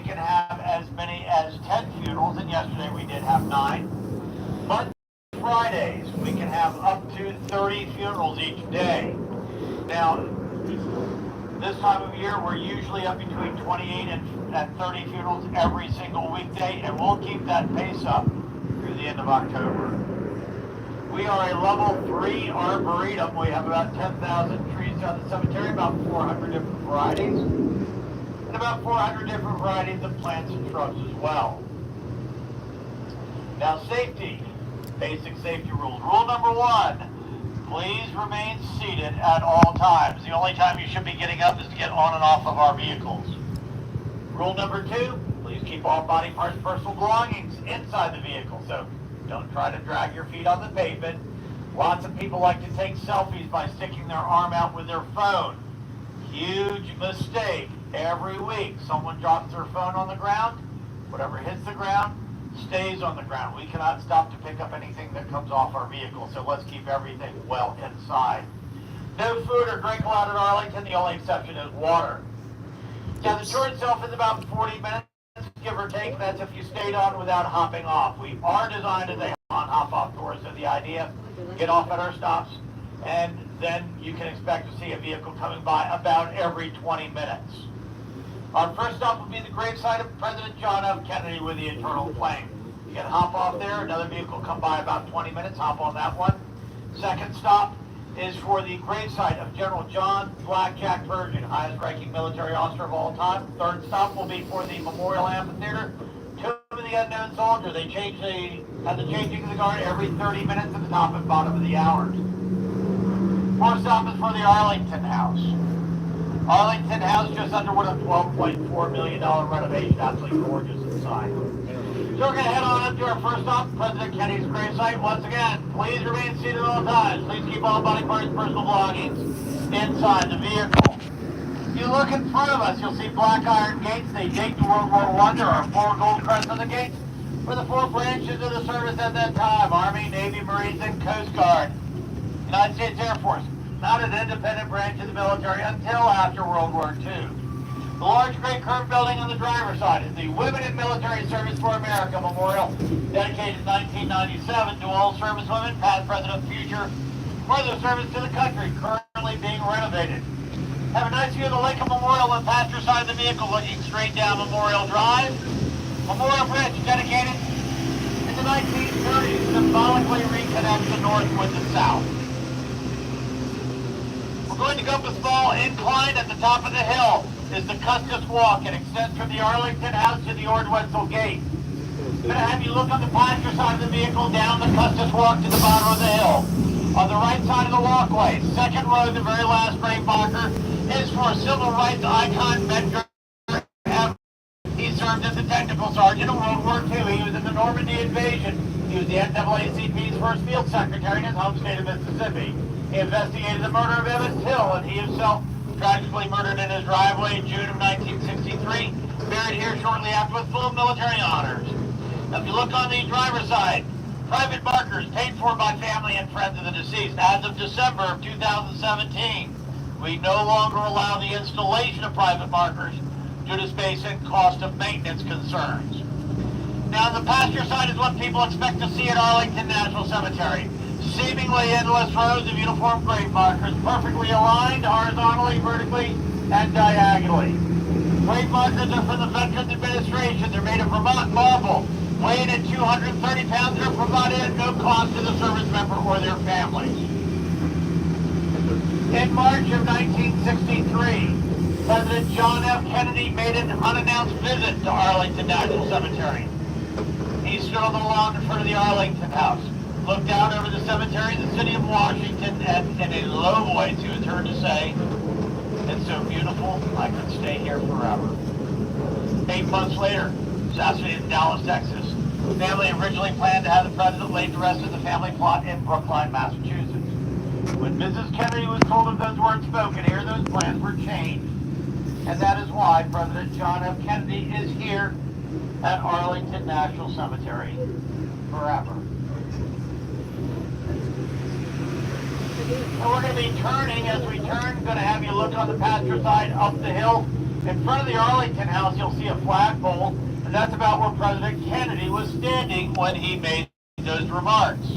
we can have as many as 10 funerals, and yesterday we did have 9. Monday, Fridays, we can have up to 30 funerals each day. Now, this time of year, we're usually up between 28 and 30 funerals every single weekday, and we'll keep that pace up through the end of October. We are a level 3 arboretum. We have about 10,000 trees throughout the cemetery, about 400 different varieties, and about 400 different varieties of plants and shrubs as well. Now, safety, basic safety rules. Rule number 1. Please remain seated at all times. The only time you should be getting up is to get on and off of our vehicles. Rule number 2, please keep all body parts, personal belongings inside the vehicle. So don't try to drag your feet on the pavement. Lots of people like to take selfies by sticking their arm out with their phone. Huge mistake. Every week, someone drops their phone on the ground. Whatever hits the ground stays on the ground. We cannot stop to pick up anything that comes off our vehicle, so let's keep everything well inside. No food or drink allowed at Arlington. The only exception is water. Now, the tour itself is about 40 minutes, give or take. That's if you stayed on without hopping off. We are designed as a on-hop-off tour, so the idea, get off at our stops, and then you can expect to see a vehicle coming by about every 20 minutes. Our first stop will be the gravesite of President John F. Kennedy with the internal flame. You can hop off there, another vehicle will come by about 20 minutes, hop on that one. Second stop is for the gravesite of General John Blackjack Virgin, highest ranking military officer of all time. Third stop will be for the Memorial Amphitheater, Tomb of the Unknown Soldier. They have the changing of the guard every 30 minutes at the top and bottom of the hours. Fourth stop is for the Arlington House. Arlington House just underwent a $12.4 million renovation, absolutely gorgeous inside. So we're going to head on up to our first stop, President Kennedy's gravesite. Once again, please remain seated at all times. Please keep all body parts, personal belongings inside the vehicle. If you look in front of us, you'll see black iron gates. They date to World War I. There are 4 gold crests on the gates for the 4 branches of the service at that time: Army, Navy, Marines, and Coast Guard. United States Air Force, not an independent branch of the military until after World War II. The large gray curved building on the driver's side is the Women in Military Service for America Memorial, dedicated in 1997 to all servicewomen, past, present, and future, for their service to the country, currently being renovated. Have a nice view of the Lincoln Memorial on the passenger side of the vehicle, looking straight down Memorial Drive. Memorial Bridge, dedicated in the 1930s, symbolically reconnects the north with the south. We're going to go up a small incline. At the top of the hill is the Custis Walk. It extends from the Arlington House to the Ord-Wetzel Gate. I'm going to have you look on the passenger side of the vehicle, down the Custis Walk to the bottom of the hill. On the right side of the walkway, second row, the very last grave marker, is for civil rights icon Medgar Evers. He served as a technical sergeant in World War II. He was in the Normandy invasion. He was the NAACP's first field secretary in his home state of Mississippi. He investigated the murder of Emmett Till, and he himself tragically murdered in his driveway in June of 1963, buried here shortly after with full military honors. Now, if you look on the driver's side, private markers paid for by family and friends of the deceased. As of December of 2017, we no longer allow the installation of private markers due to space and cost of maintenance concerns. Now, the passenger side is what people expect to see at Arlington National Cemetery. Seemingly endless rows of uniform grave markers, perfectly aligned horizontally, vertically, and diagonally. Grave markers are from the Veterans Administration. They're made of Vermont marble, weighed at 230 pounds, and are provided at no cost to the service member or their families. In March of 1963, President John F. Kennedy made an unannounced visit to Arlington National Cemetery. He stood on the lawn in front of the Arlington House, looked out over the cemetery, the city of Washington, and in a low voice he was heard to say, "It's so beautiful, I could stay here forever." 8 months later, assassinated in Dallas, Texas. The family originally planned to have the president laid to rest in the family plot in Brookline, Massachusetts. When Mrs. Kennedy was told of those words spoken here, those plans were changed. And that is why President John F. Kennedy is here at Arlington National Cemetery forever. And we're going to be turning. As we turn, going to have you look on the passenger side up the hill In front of the Arlington house, you'll see a flagpole, and that's about where President Kennedy was standing when he made those remarks.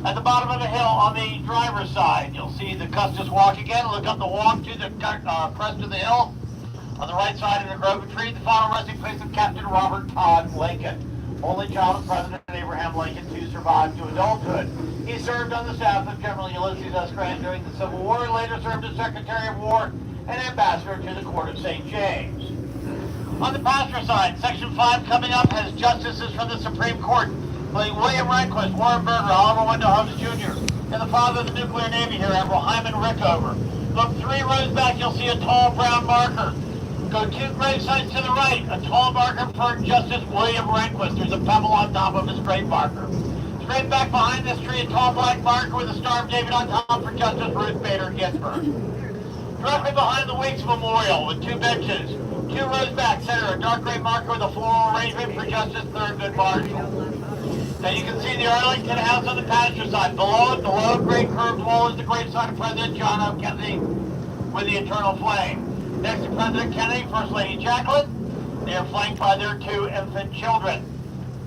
At the bottom of the hill on the driver's side, you'll see the Custis Walk again. Look up the walk to the crest of the hill. On the right side of the grove of trees, the final resting place of Captain Robert Todd Lincoln, only child of President Abraham Lincoln to survive to adulthood. He served on the staff of General Ulysses S. Grant during the Civil War and later served as Secretary of War and Ambassador to the Court of St. James. On the passenger side, Section 5 coming up has justices from the Supreme Court, including William Rehnquist, Warren Burger, Oliver Wendell Holmes Jr., and the father of the nuclear navy here, Admiral Hyman Rickover. Look 3 rows back, you'll see a tall brown marker. Go 2 grave sites to the right, a tall marker for Justice William Rehnquist. There's a pebble on top of his grave marker. Straight back behind this tree, a tall black marker with a Star of David on top for Justice Ruth Bader Ginsburg. Directly behind the Weeks Memorial with 2 benches. 2 rows back, center, a dark gray marker with a floral arrangement for Justice Thurgood Marshall. Now you can see the Arlington house on the passenger side. Below it, the low gray curved wall is the gravesite of President John F. Kennedy with the eternal flame. Next to President Kennedy, First Lady Jacqueline. They are flanked by their 2 infant children.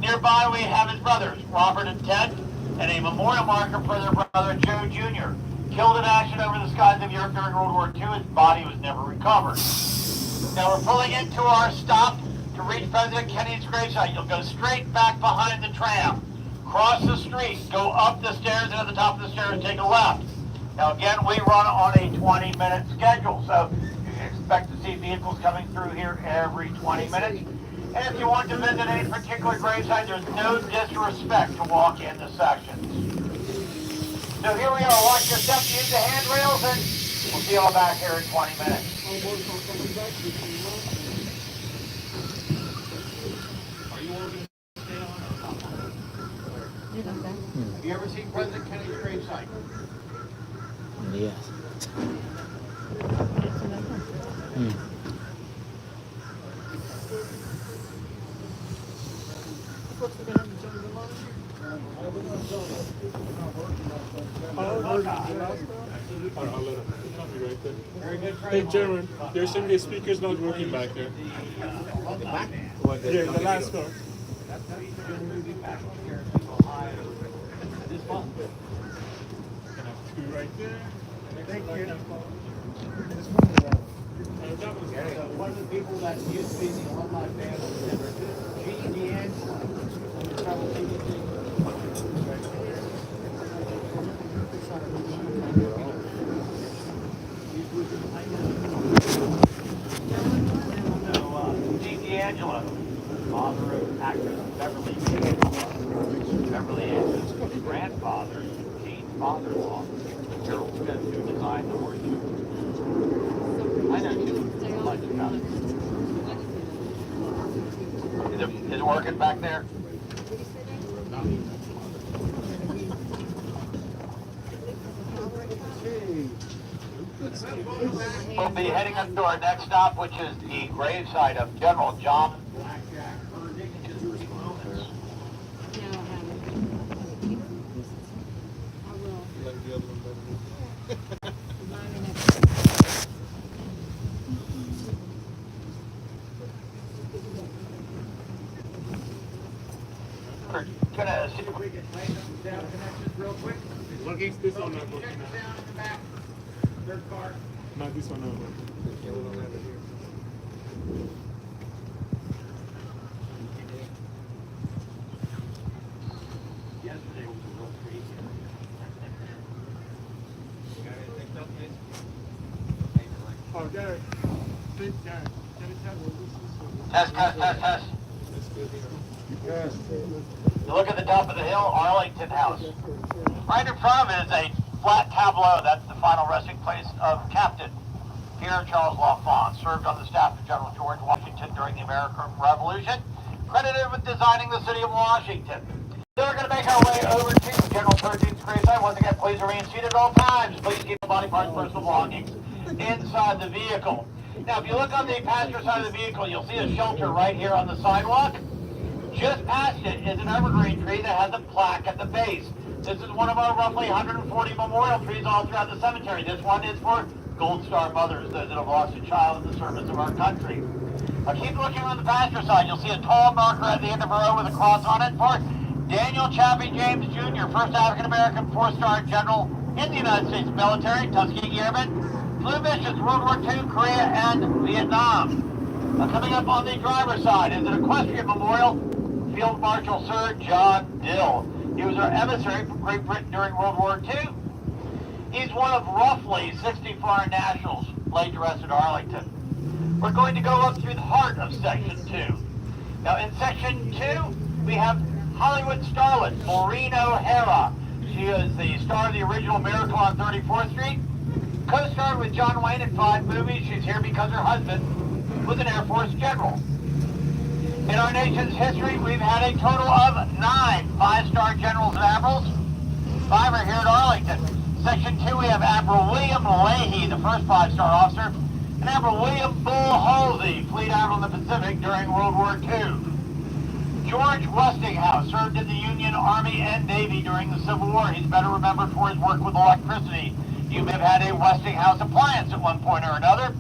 Nearby we have his brothers, Robert and Ted, and a memorial marker for their brother Joe Jr., killed in action over the skies of Europe during World War II. His body was never recovered. Now we're pulling into our stop to reach President Kennedy's gravesite. You'll go straight back behind the tram, cross the street, go up the stairs, and at the top of the stairs, take a left. Now again, we run on a 20-minute schedule, so you can expect to see vehicles coming through here every 20 minutes. And if you want to visit any particular gravesite, there's no disrespect to walk in the sections. So here we are. Watch your step, use the handrails, and we'll see you all back here in 20 minutes. Are you all going to stay on or not? Have you ever seen President Kennedy's gravesite? Yes. Hey, German, there's some of the speakers not working back there. Yeah, the last one. Two right there. Thank you. One of the people that used to be the alumni band member, Gene D'Angelo. Gene D'Angelo, father of actress Beverly D'Angelo's grandfather, Gene's father-in-law, Gerald Smith, who designed the horseshoe. I know too much about it. Is it working back there? We'll be heading up to our next stop, which is the gravesite of General John Blackjack Irving in his moments. We're gonna see if we can lay some sound connections real quick. Looking this one not working. Check the sound in the back. Third car. Not this one not working. Yesterday was a real treat. Oh, Derek. Please, Derek. Can you tell me Test. You look at the top of the hill, Arlington House. Right in front of it is a flat tableau. That's the final resting place of Captain Pierre Charles L'Enfant, served on the staff of General George Washington during the American Revolution, credited with designing the city of Washington. So we're going to make our way over to General Thirteen's gravesite. Once again, please remain seated at all times. Please keep the body parts, personal belongings inside the vehicle. Now, if you look on the passenger side of the vehicle, you'll see a shelter right here on the sidewalk. Just past it is an evergreen tree that has a plaque at the base. This is one of our roughly 140 memorial trees all throughout the cemetery. This one is for Gold Star mothers, those that have lost a child in the service of our country. Now keep looking on the passenger side. You'll see a tall marker at the end of the row with a cross on it for Daniel Chappie James Jr., first African-American four-star general in the United States military, Tuskegee Airmen, flew missions World War II, Korea, and Vietnam. Now coming up on the driver's side is an equestrian memorial, Field Marshal Sir John Dill. He was our emissary from Great Britain during World War II. He's one of roughly 60 foreign nationals laid to rest at Arlington. We're going to go up through the heart of Section 2. Now in Section 2, we have Hollywood starlet Maureen O'Hara. She is the star of the original Miracle on 34th Street. Co-starred with John Wayne in 5 movies. She's here because her husband was an Air Force general. In our nation's history, we've had a total of 9 5-star generals and admirals. 5 are here at Arlington. Section 2, we have Admiral William Leahy, the first 5-star officer, and Admiral William Bull Halsey, Fleet Admiral in the Pacific during World War II. George Westinghouse served in the Union Army and Navy during the Civil War. He's better remembered for his work with electricity. You may have had a Westinghouse appliance at one point or another,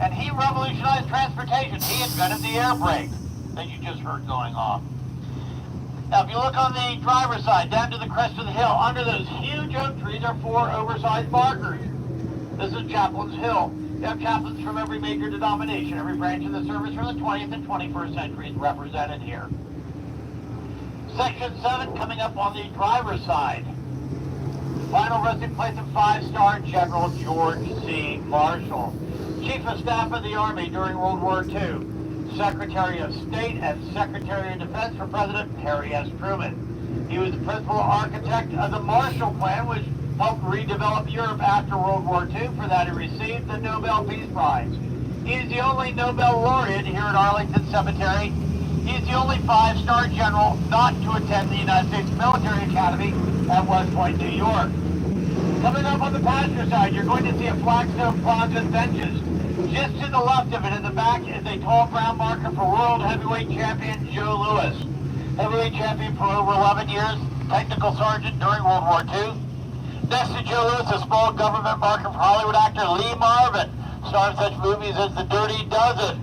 and he revolutionized transportation. He invented the air brake that you just heard going off. Now, if you look on the driver's side, down to the crest of the hill, under those huge oak trees are 4 oversized markers. This is Chaplain's Hill. You have chaplains from every major denomination, every branch of the service from the 20th and 21st centuries represented here. Section 7 coming up on the driver's side. Final resting place of 5-star General George C. Marshall, Chief of Staff of the Army during World War II, Secretary of State and Secretary of Defense for President Harry S. Truman. He was the principal architect of the Marshall Plan, which helped redevelop Europe after World War II. For that, he received the Nobel Peace Prize. He is the only Nobel laureate here at Arlington Cemetery. He is the only 5-star general not to attend the United States Military Academy at West Point, New York. Coming up on the passenger side, you're going to see a Flagstone Plaza and benches. Just to the left of it in the back is a tall brown marker for World Heavyweight Champion Joe Louis. Heavyweight champion for over 11 years, technical sergeant during World War II. Next to Joe Louis, a small government marker for Hollywood actor Lee Marvin, starring such movies as The Dirty Dozen.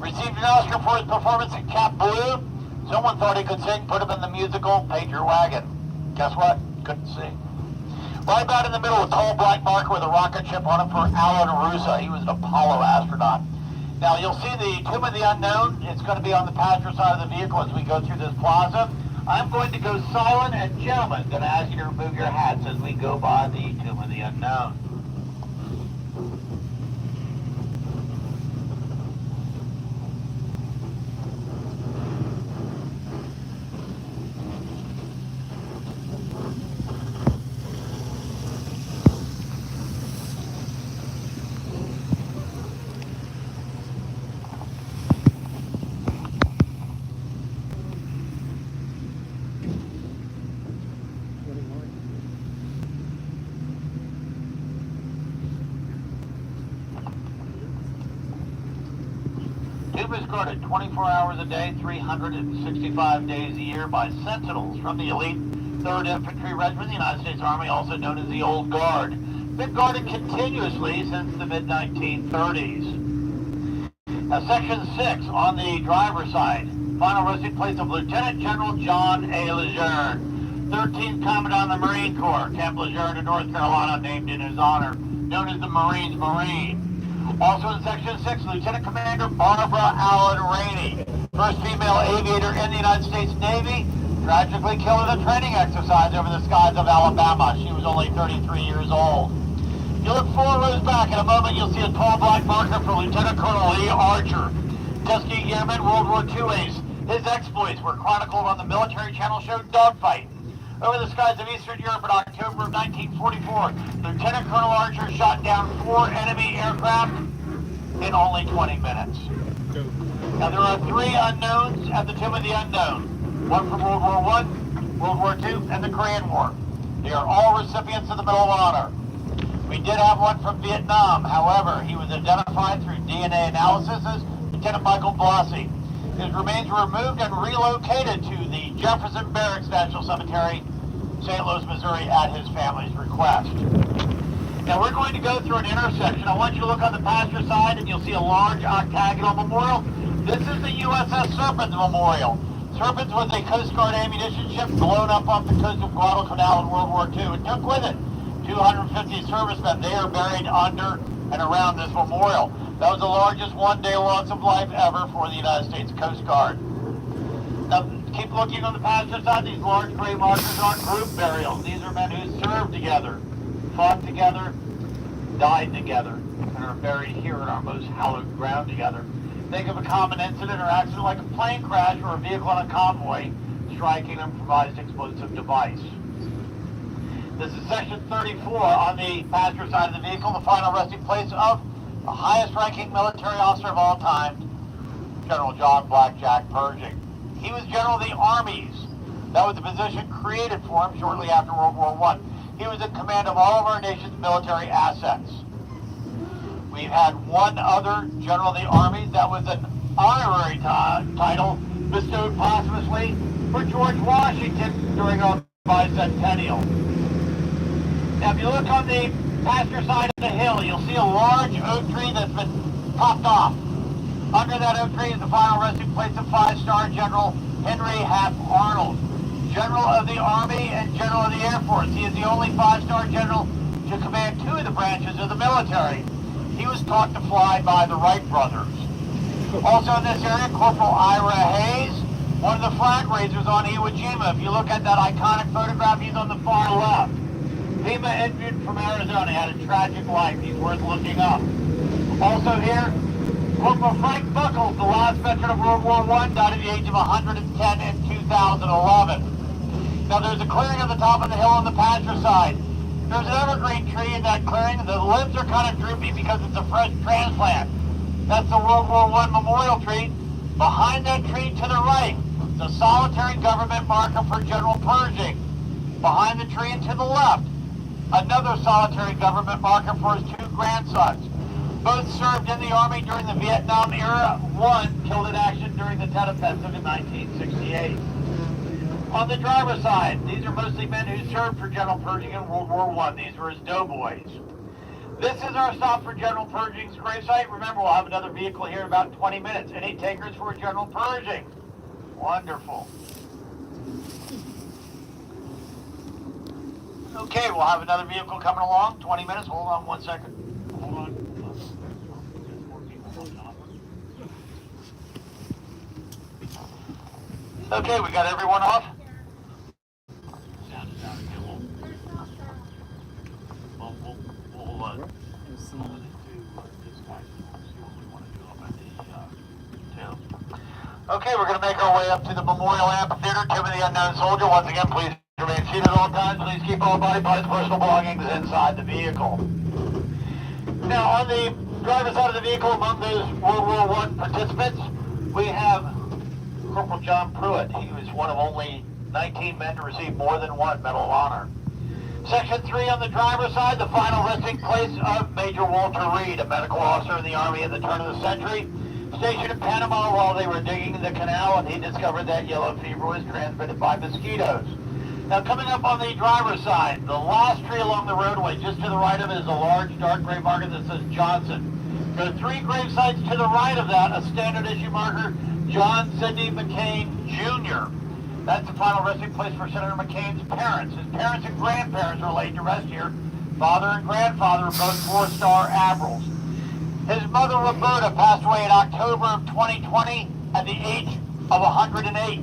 Received an Oscar for his performance in Cap Blue. Someone thought he could sing, put him in the musical Paint Your Wagon. Guess what? Couldn't sing. Right about in the middle, a tall black marker with a rocket ship on it for Alan Russo. He was an Apollo astronaut. Now, you'll see the Tomb of the Unknown. It's going to be on the passenger side of the vehicle as we go through this plaza. I'm going to go silent, and gentlemen, going to ask you to remove your hats as we go by the Tomb of the Unknown. Tomb is guarded 24 hours a day, 365 days a year by sentinels from the elite 3rd Infantry Regiment of the United States Army, also known as the Old Guard. Been guarded continuously since the mid-1930s. Now, Section 6 on the driver's side, final resting place of Lieutenant General John A. Lejeune, 13th Commandant of the Marine Corps, Camp Lejeune in North Carolina, named in his honor, known as the Marines Marine. Also in Section 6, Lieutenant Commander Barbara Allen Rainey, first female aviator in the United States Navy, tragically killed in a training exercise over the skies of Alabama. She was only 33 years old. You look 4 rows back, in a moment you'll see a tall black marker for Lieutenant Colonel Lee Archer, Tuskegee Airman, World War II ace. His exploits were chronicled on the Military Channel show Dogfight. Over the skies of Eastern Europe in October of 1944, Lieutenant Colonel Archer shot down 4 enemy aircraft in only 20 minutes. Now, there are 3 unknowns at the Tomb of the Unknown. One from World War I, World War II, and the Korean War. They are all recipients of the Medal of Honor. We did have one from Vietnam. However, he was identified through DNA analysis as Lieutenant Michael Blassie. His remains were removed and relocated to the Jefferson Barracks National Cemetery, St. Louis, Missouri, at his family's request. Now we're going to go through an intersection. I want you to look on the passenger side and you'll see a large octagonal memorial. This is the USS Serpents Memorial. Serpents was a Coast Guard ammunition ship blown up off the coast of Guadalcanal in World War II. It took with it 250 servicemen. They are buried under and around this memorial. That was the largest one-day loss of life ever for the United States Coast Guard. Now, keep looking on the passenger side. These large gray markers are group burials. These are men who served together, fought together, died together, and are buried here in our most hallowed ground together. Think of a common incident or accident like a plane crash or a vehicle on a convoy striking an improvised explosive device. This is section 34 on the passenger side of the vehicle, the final resting place of the highest ranking military officer of all time, General John Blackjack Pershing. He was General of the Armies. That was the position created for him shortly after World War I. He was in command of all of our nation's military assets. We've had one other General of the Army that was an honorary title bestowed posthumously for George Washington during our bicentennial. Now, if you look on the passenger side of the hill, you'll see a large oak tree that's been popped off. Under that oak tree is the final resting place of 5-star General Henry Hap Arnold, General of the Army and General of the Air Force. He is the only 5-star general to command 2 of the branches of the military. He was taught to fly by the Wright brothers. Also in this area, Corporal Ira Hayes, one of the flag raisers on Iwo Jima. If you look at that iconic photograph, he's on the far left. Lima entered from Arizona. He had a tragic life. He's worth looking up. Also here, Corporal Frank Buckles, the last veteran of World War I, died at the age of 110 in 2011. Now there's a clearing at the top of the hill on the passenger side. There's an evergreen tree in that clearing. The limbs are kind of droopy because it's a fresh transplant. That's the World War I memorial tree. Behind that tree to the right, the solitary government marker for General Pershing. Behind the tree and to the left, another solitary government marker for his 2 grandsons. Both served in the Army during the Vietnam era. One killed in action during the Tet Offensive in 1968. On the driver's side, these are mostly men who served for General Pershing in World War I. These were his doughboys. This is our stop for General Pershing's gravesite. Remember, we'll have another vehicle here in about 20 minutes. Any takers for General Pershing? Wonderful. Okay, we'll have another vehicle coming along. 20 minutes. Hold on one second. Hold on. Okay, we got everyone off? Okay, we're going to make our way up to the Memorial Amphitheater. Timothy the Unknown Soldier. Once again, please remain seated at all times. Please keep all body parts, personal belongings inside the vehicle. Now, on the driver's side of the vehicle, among those World War I participants, we have Corporal John Pruitt. He was one of only 19 men to receive more than one Medal of Honor. Section 3 on the driver's side, the final resting place of Major Walter Reed, a medical officer in the Army at the turn of the century, stationed in Panama while they were digging the canal, and he discovered that yellow fever was transmitted by mosquitoes. Now, coming up on the driver's side, the last tree along the roadway, just to the right of it, is a large dark gray marker that says Johnson. There are 3 grave sites to the right of that, a standard issue marker, John Sidney McCain, Jr. That's the final resting place for Senator McCain's parents. His parents and grandparents are laid to rest here. Father and grandfather are both 4-star admirals. His mother, Roberta, passed away in October of 2020 at the age of 108.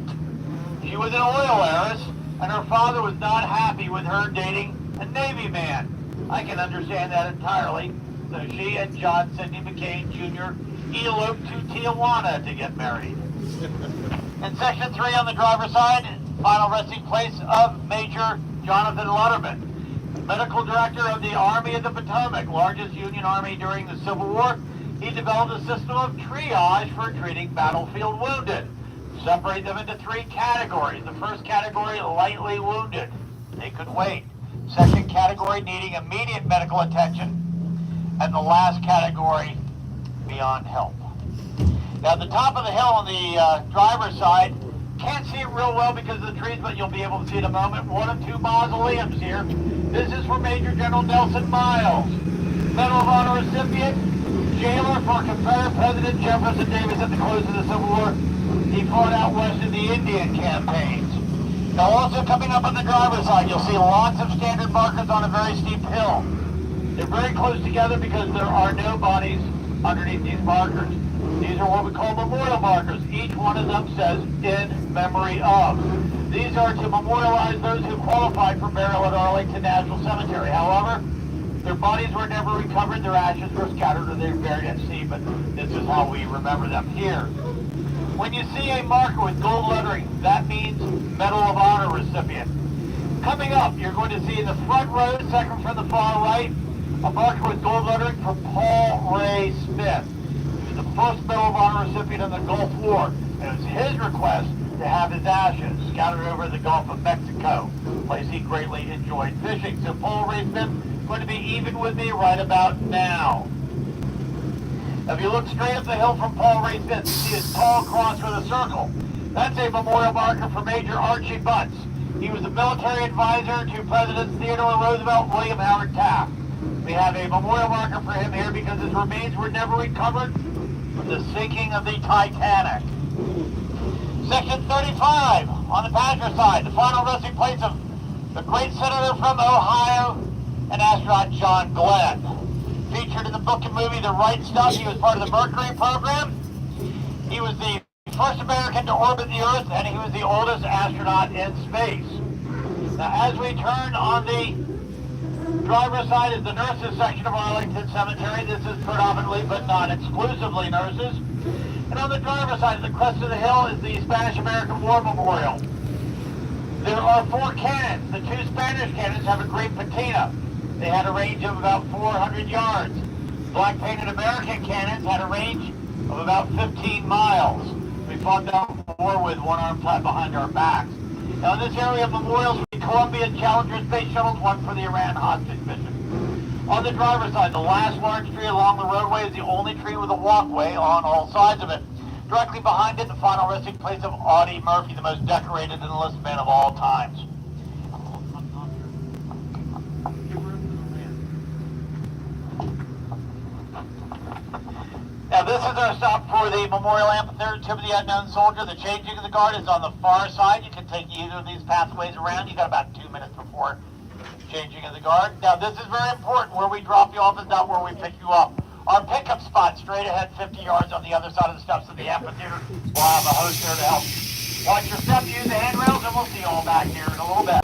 She was an oil heiress, and her father was not happy with her dating a Navy man. I can understand that entirely. So she and John Sidney McCain, Jr. eloped to Tijuana to get married. In Section 3 on the driver's side, final resting place of Major Jonathan Lutterman, Medical Director of the Army of the Potomac, largest Union Army during the Civil War. He developed a system of triage for treating battlefield wounded. Separate them into 3 categories. The first category, lightly wounded. They could wait. Second category, needing immediate medical attention. And the last category, beyond help. Now, at the top of the hill on the driver's side, can't see it real well because of the trees, but you'll be able to see it in a moment. One of two mausoleums here. This is for Major General Nelson Miles, Medal of Honor recipient, jailer for Confederate President Jefferson Davis at the close of the Civil War. He fought out west in the Indian campaigns. Now also coming up on the driver's side, you'll see lots of standard markers on a very steep hill. They're very close together because there are no bodies underneath these markers. These are what we call memorial markers. Each one of them says, in memory of. These are to memorialize those who qualified for burial at Arlington National Cemetery. However, their bodies were never recovered, their ashes were scattered, or they were buried at sea, but this is how we remember them here. When you see a marker with gold lettering, that means Medal of Honor recipient. Coming up, you're going to see in the front row, second from the far right, a marker with gold lettering for Paul Ray Smith. He was the first Medal of Honor recipient in the Gulf War, and it was his request to have his ashes scattered over the Gulf of Mexico, a place he greatly enjoyed fishing. So Paul Ray Smith is going to be even with me right about now. If you look straight up the hill from Paul Ray Smith, you see his tall cross with a circle. That's a memorial marker for Major Archie Bunce. He was a military advisor to Presidents Theodore Roosevelt and William Howard Taft. We have a memorial marker for him here because his remains were never recovered from the sinking of the Titanic. Section 35, on the passenger side, the final resting place of the great senator from Ohio and astronaut John Glenn. Featured in the book and movie The Right Stuff, he was part of the Mercury program. He was the first American to orbit the Earth, and he was the oldest astronaut in space. Now, as we turn on the driver's side is the nurses section of Arlington Cemetery. This is predominantly, but not exclusively, nurses. And on the driver's side, at the crest of the hill, is the Spanish-American War Memorial. There are 4 cannons. The 2 Spanish cannons have a great patina. They had a range of about 400 yards. Black-painted American cannons had a range of about 15 miles. We fought that war with one arm tied behind our backs. Now in this area of memorials, the Columbia and Challenger space shuttles, one for the Iran hostage mission. On the driver's side, the last large tree along the roadway is the only tree with a walkway on all sides of it. Directly behind it, the final resting place of Audie Murphy, the most decorated enlistment man of all times. Now this is our stop for the Memorial Amphitheater, Tomb of the Unknown Soldier. The changing of the guard is on the far side. You can take either of these pathways around. You got about 2 minutes before changing of the guard. Now this is very important. Where we drop you off is not where we pick you up. Our pickup spot straight ahead 50 yards on the other side of the steps of the amphitheater. We'll have a host there to help you. Watch your step, use the handrails, and we'll see you all back here in a little bit.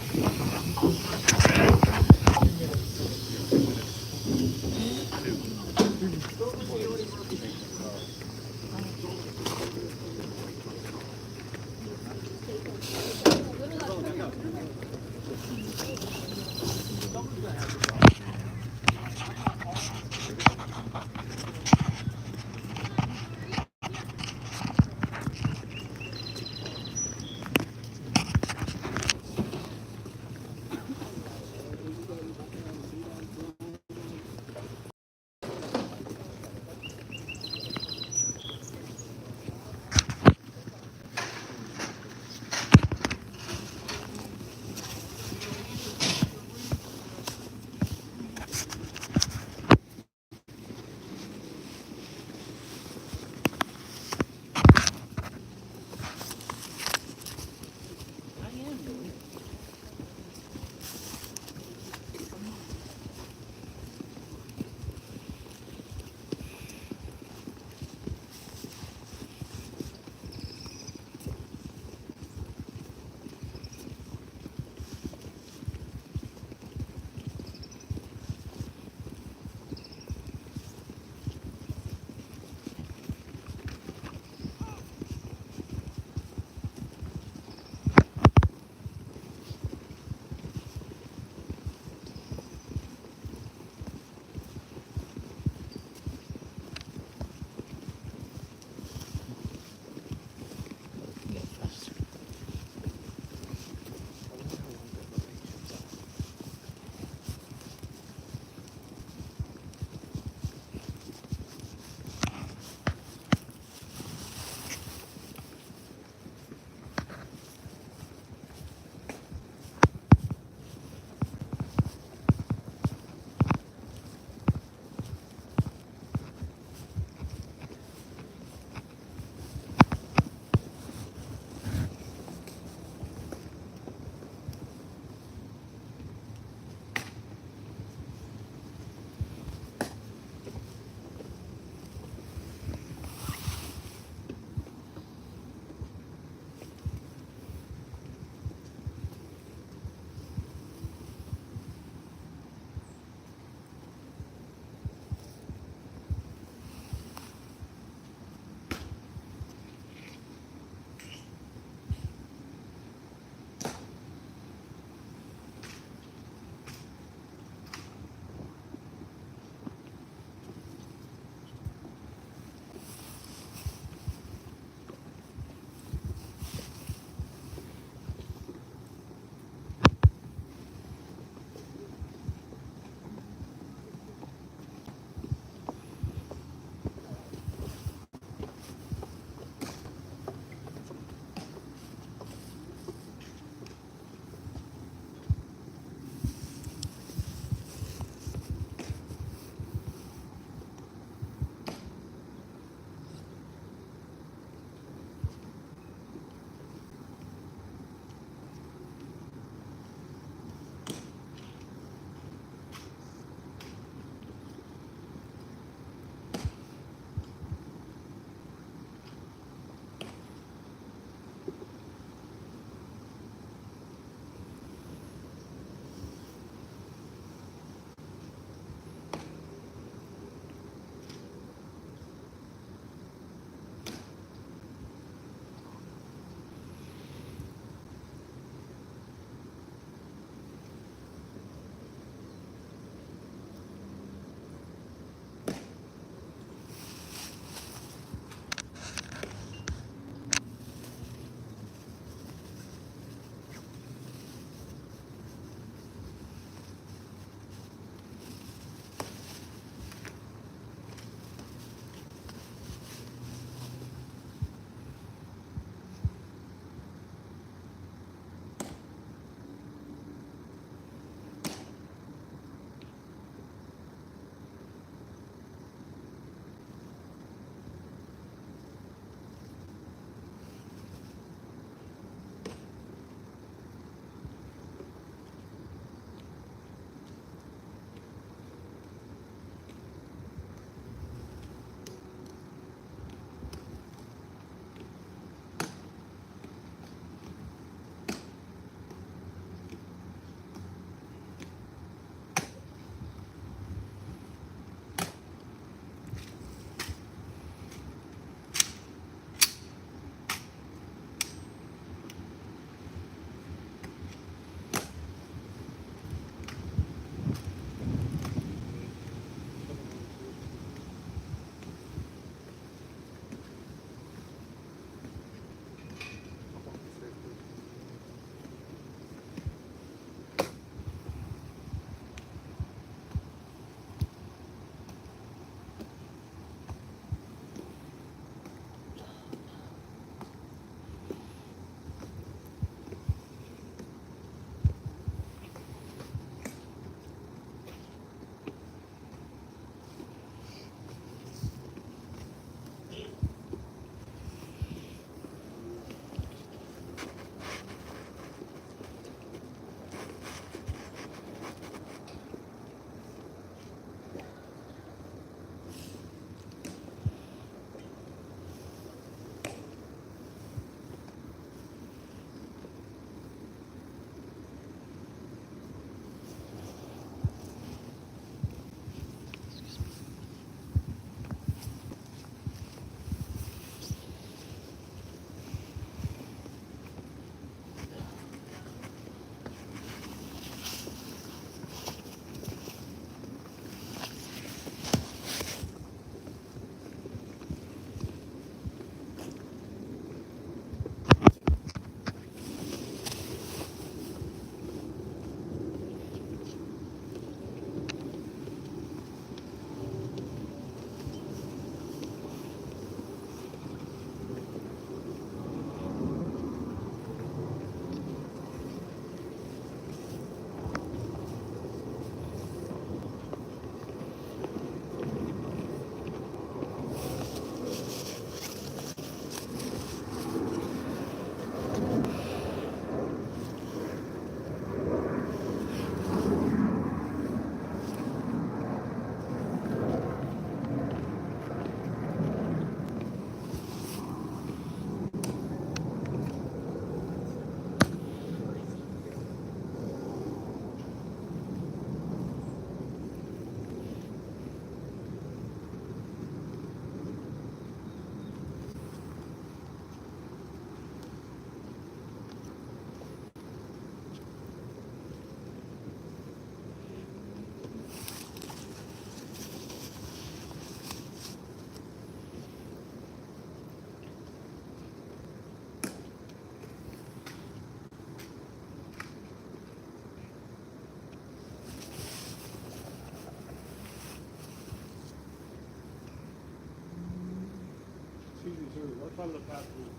the passenger.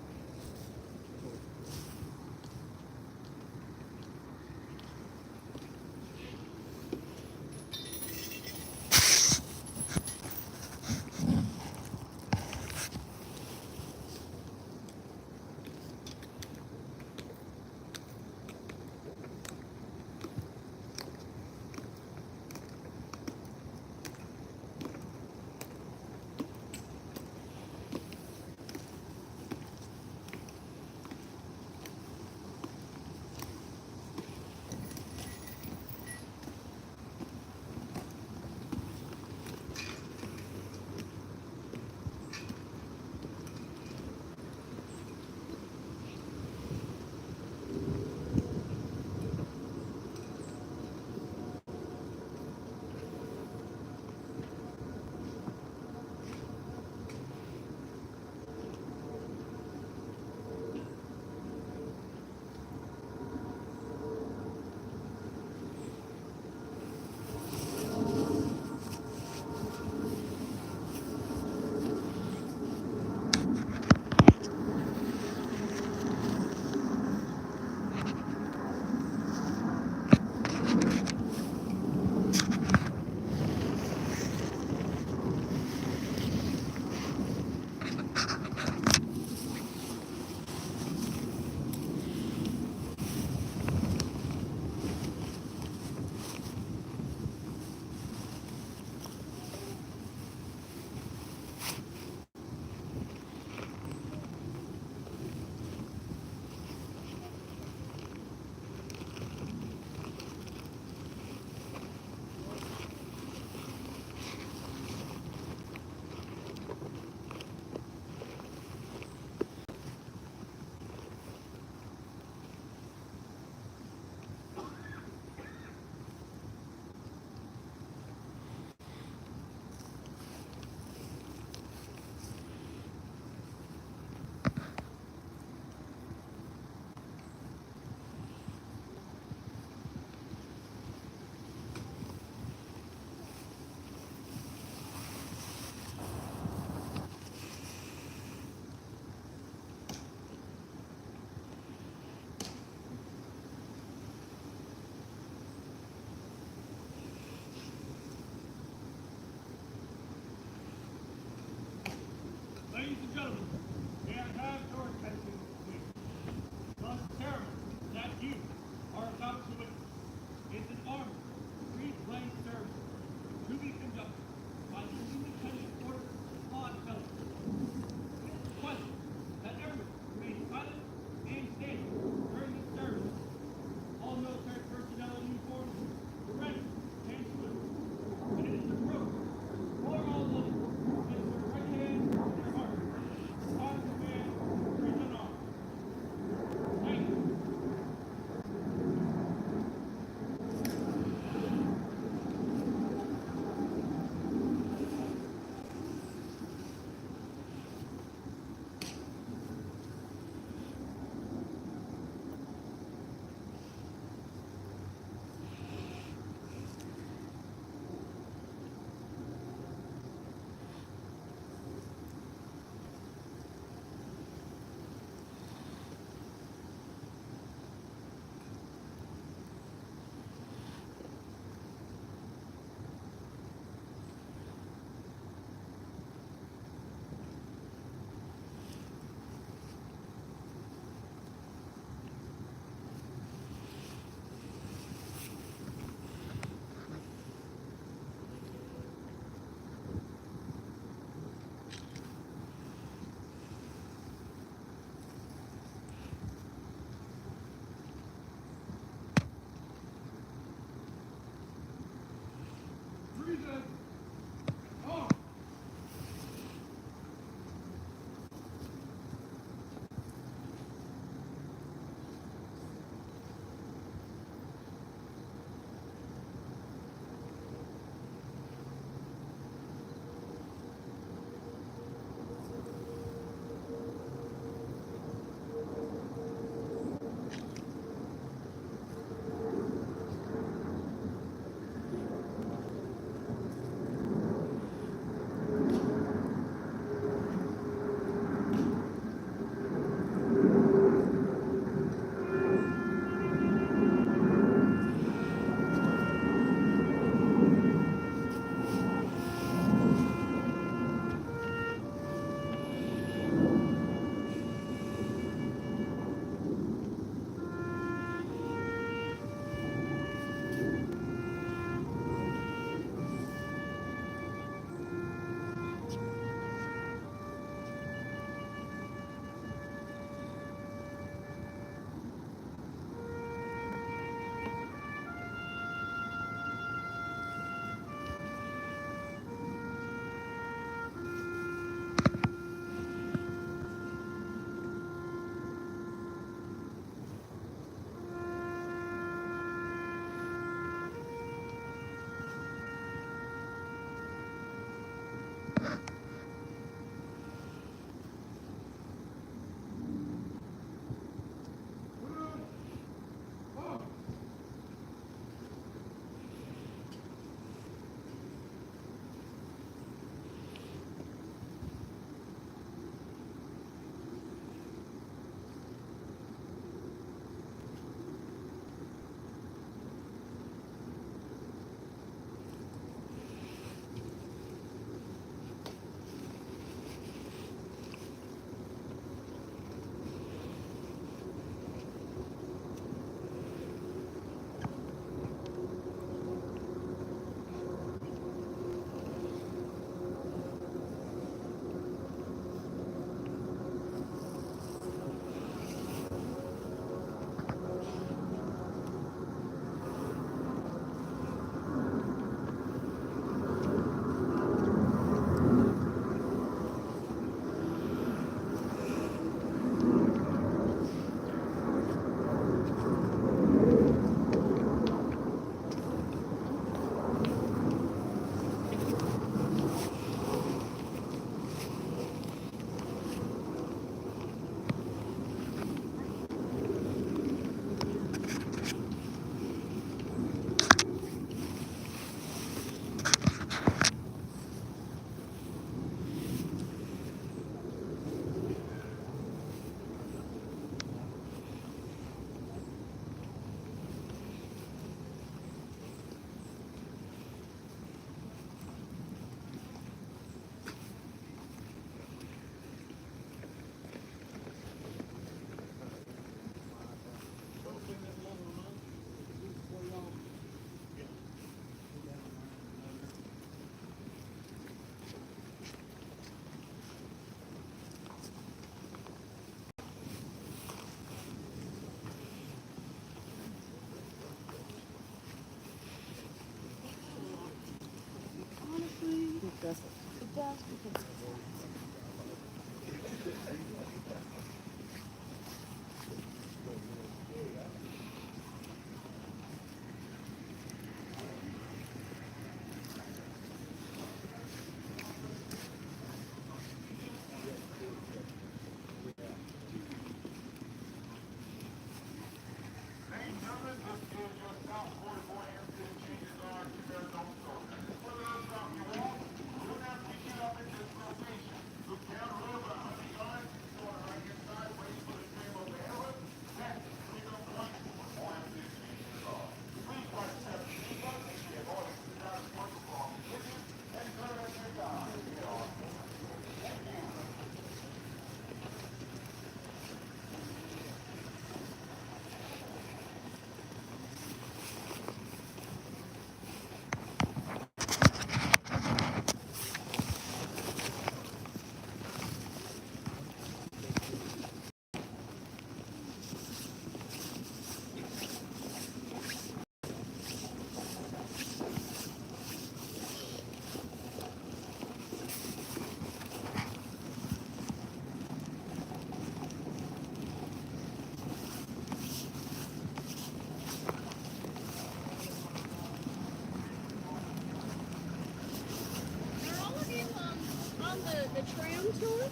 The tram tour?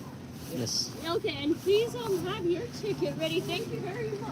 Yes. Okay, and please have your ticket ready. Thank you very much.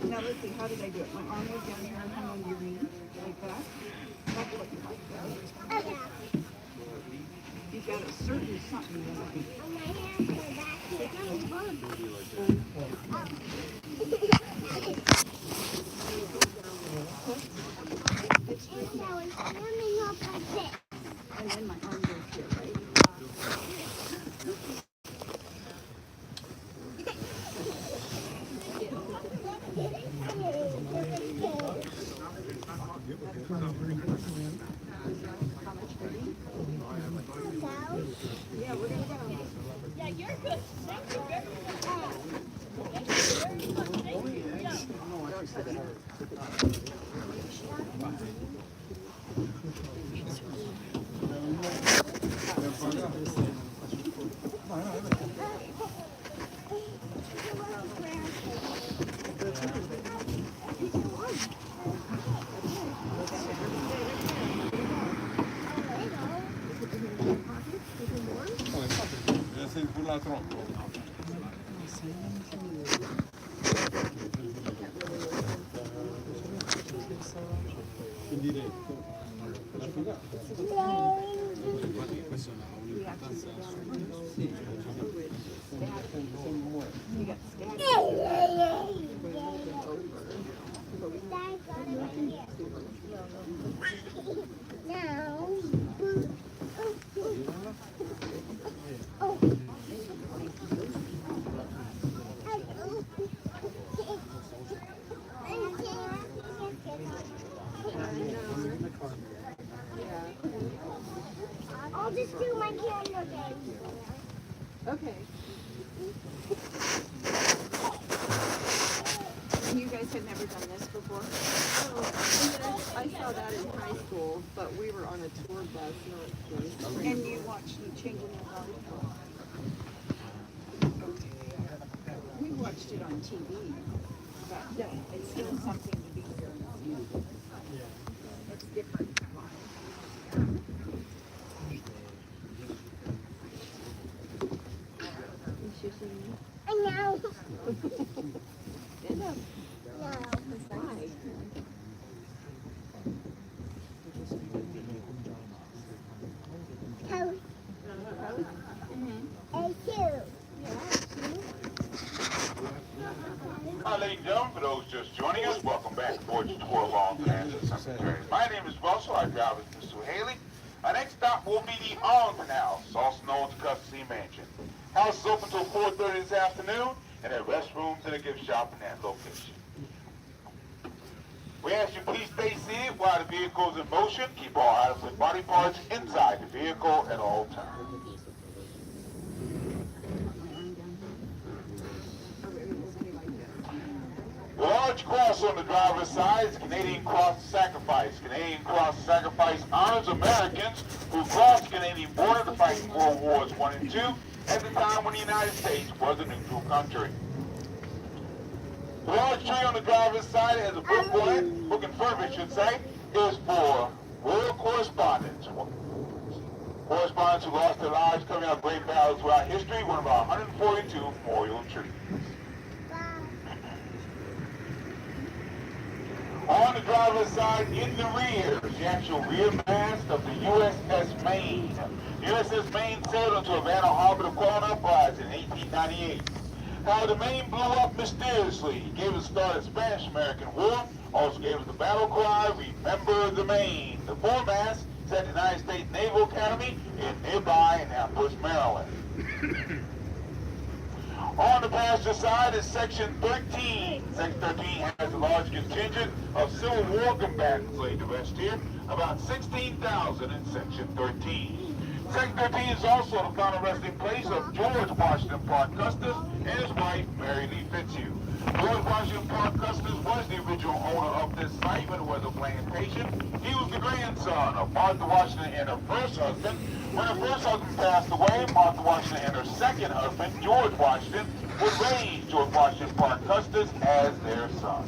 Now let's see, how did I do it? My arm was down here and hung on your knee, like that. That's what you like, right? You got a certain something that and then my arm goes here, right? Yeah, we're gonna go. Yeah, you're good. Thank you very much. Thank you very much. Thank you. I'll just do my camera game. Okay. And you guys had never done this before? I saw that in high school, but we were on a tour bus, not this. And you watched them changing the volleyball? We watched it on TV, but it's still something to be here. It's different. I know. Stand up. No. Why? Coat. A shoe. Hi, ladies and gentlemen, for those just joining us, welcome back aboard your tour of Arlington Cemetery. My name is Russell, I drive with Mr. Haley. Our next stop will be the Arlington House, also known as Custody Mansion. House is open until 4:30 this afternoon, and there are restrooms and a gift shop in that location. We ask you please stay seated while the vehicle is in motion. Keep all items and body parts inside the vehicle at all times. The large cross on the driver's side is Canadian Cross of Sacrifice. Canadian Cross of Sacrifice honors Americans who crossed the Canadian border to fight in World Wars I and II at the time when the United States was a neutral country. The large tree on the driver's side has a book on it, book and furniture, should say, is for royal correspondents. Correspondents who lost their lives coming out of great battles throughout history, one of our 142 memorial trees. On the driver's side, in the rear, is the actual rear mast of the USS Maine. The USS Maine sailed into Havana Harbor to quell an uprising in 1898. How the Maine blew up mysteriously. He gave us the start of the Spanish-American War, also gave us the battle cry, Remember the Maine. The foremast is at the United States Naval Academy in nearby Annapolis, Maryland. On the passenger side is Section 13. Section 13 has a large contingent of Civil War combatants laid to rest here, about 16,000 in Section 13. Section 13 is also the final resting place of George Washington Parke Custis and his wife, Mary Lee Fitzhugh. George Washington Parke Custis was the original owner of this site when it was a plantation. He was the grandson of Martha Washington and her first husband. When her first husband passed away, Martha Washington and her second husband, George Washington, would raise George Washington Parke Custis as their son.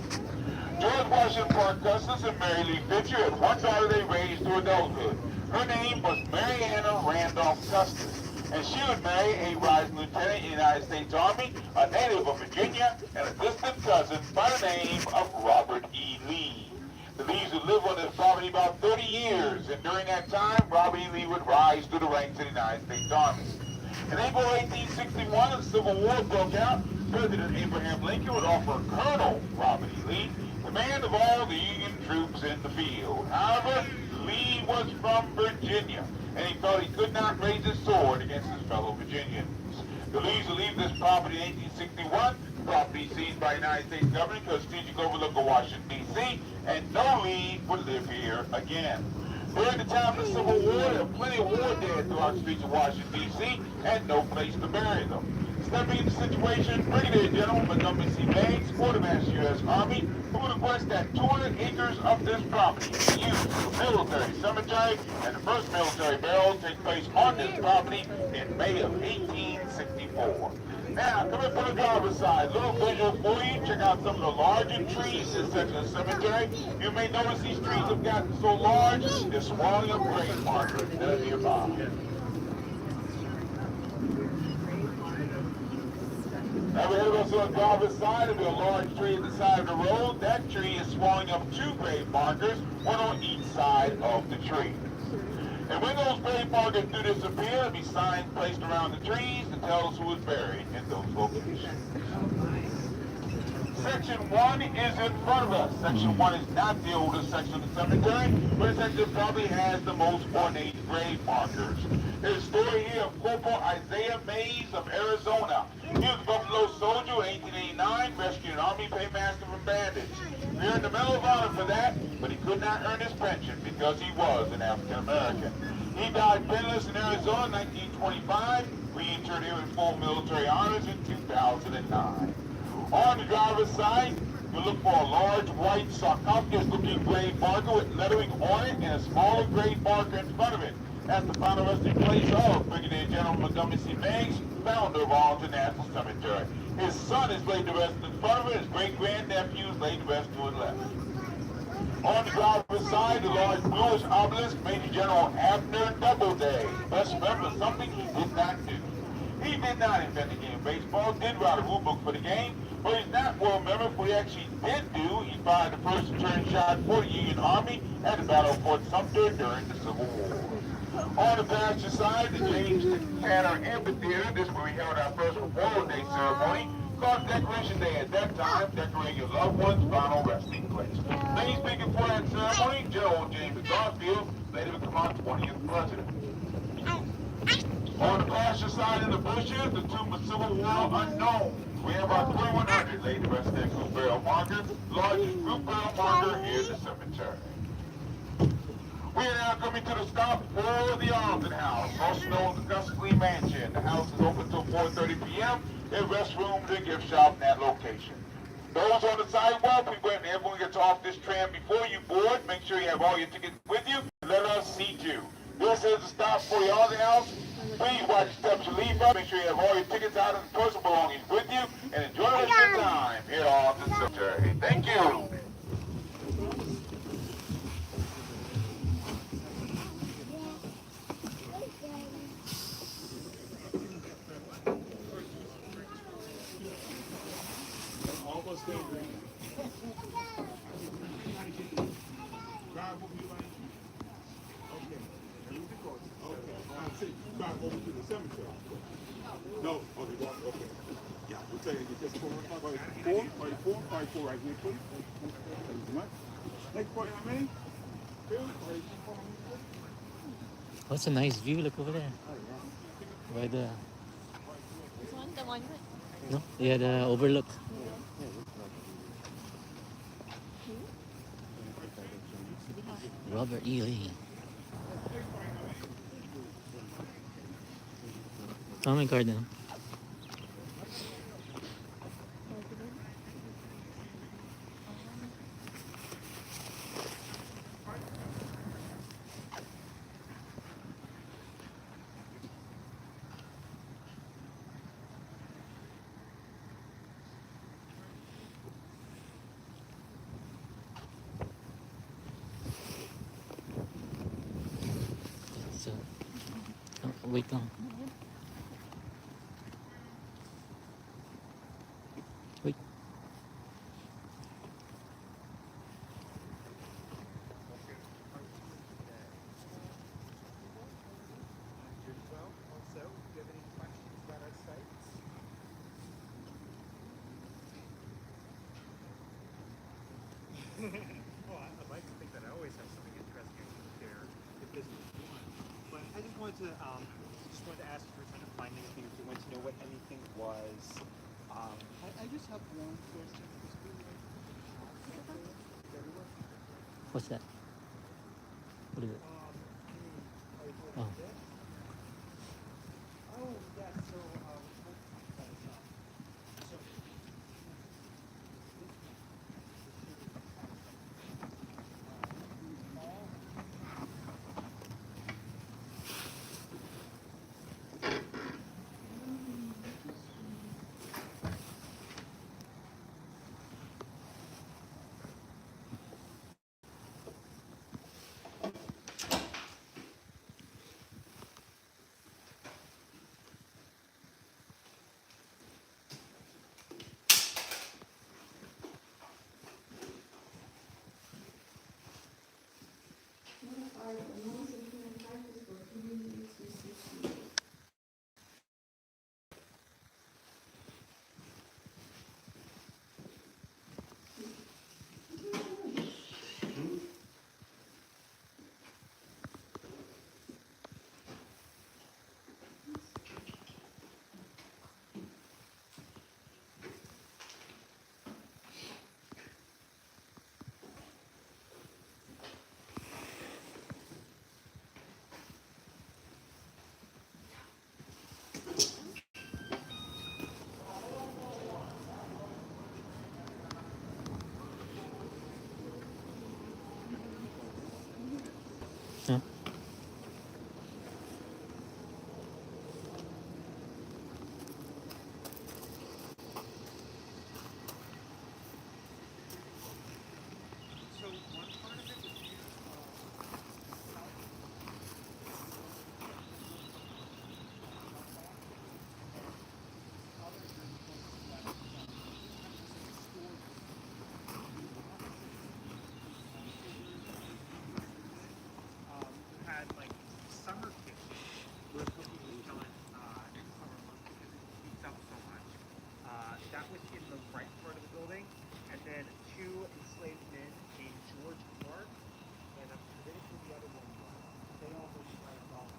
George Washington Parke Custis and Mary Lee Fitzhugh had one daughter they raised to adulthood. Her name was Marianna Randolph Custis, and she would marry a rising lieutenant in the United States Army, a native of Virginia, and a distant cousin by the name of Robert E. Lee. The Lees would live on this property about 30 years, and during that time, Robert E. Lee would rise through the ranks of the United States Army. In April 1861, the Civil War broke out. President Abraham Lincoln would offer Colonel Robert E. Lee command of all the Union troops in the field. However, Lee was from Virginia, and he felt he could not raise his sword against his fellow Virginians. The Lees would leave this property in 1861, property seized by the United States government because strategic overlook of Washington, D.C., and no Lee would live here again. During the time of the Civil War, there were plenty of war dead throughout the streets of Washington, D.C., and no place to bury them. Stepping into the situation, Brigadier General Montgomery C. Meigs, Quartermaster U.S. Army, who would request that 200 acres of this property be used for military cemetery, and the first military burial take place on this property in May of 1864. Now, coming from the driver's side, little visual for you. Check out some of the larger trees in section of the cemetery. You may notice these trees have gotten so large, they're swallowing up grave markers that are nearby. Now we head over to the driver's side. There'll be a large tree at the side of the road. That tree is swallowing up two grave markers, one on each side of the tree. And when those grave markers do disappear, there'll be signs placed around the trees to tell us who is buried in those locations. Section 1 is in front of us. Section 1 is not the oldest section of the cemetery, but it's actually probably has the most ornate grave markers. There's a story here of Corporal Isaiah Mays of Arizona. He was a Buffalo soldier in 1889, rescued an Army paymaster from bandits. He earned the Medal of Honor for that, but he could not earn his pension because he was an African American. He died penniless in Arizona in 1925. Reinterred here in full military honors in 2009. On the driver's side, You look for a large white sarcophagus-looking gray marker with lettering on it and a smaller gray marker in front of it. That's the final resting place of Brigadier General Montgomery C. Banks, founder of Arlington National Cemetery. His son is laid to rest in front of it. His great-grandnephew is laid to rest to his left. On the driver's side, the large bluish obelisk, Major General Abner Doubleday. Best remember something he did not do. He did not invent the game of baseball, did write a rule book for the game, but he's not well remembered for what he actually did do. He fired the first return shot for the Union Army at the Battle of Fort Sumter during the Civil War. On the passenger side, the James Tanner Amphitheater, this is where we held our first Memorial Day ceremony, called Decoration Day at that time, decorating your loved one's final resting place. Main speaker for that ceremony, General James Garfield, later become our 20th president. On the pasture side in the bushes, the tomb of Civil War unknown. We have our 2100 laid to rest there group burial marker, largest group burial marker in the cemetery. We are now coming to the stop for the Arlington House, also known as the Gus Lee Mansion. The house is open until 4:30 p.m. There are restrooms and gift shop in that location. Those on the sidewalk, we wait until everyone gets off this tram before you board. Make sure you have all your tickets with you. Let us seat you. This is the stop for the Arlington House. Please watch your steps you leave up. Make sure you have all your tickets out and personal belongings with you. And enjoy the rest of your time here at Arlington Cemetery. Thank you. Almost there, Green. Drive over you like. Okay. Everything goes. Okay. I see. Drive over to the cemetery. No. Okay. Walk. Okay. Yeah. We'll tell you. Get this 4. 44. Right here, please. Thank you so much. Next part, how many? 2. What's a nice view? Look over there. By the This one, the one with no, yeah, the overlook. Robert E. Lee. Common garden. So, oh, wait lang. Wait. Well, I'd like to think that I always have something interesting to share if this was one. But I just wanted to ask for kind of findings if you want to know what anything was. I just have one question. What's that? What is it? Oh. Oh, yeah, so, That was in the right part of the building. And then two enslaved men named George Clark, and I'm forgetting who the other one was. They all were right off.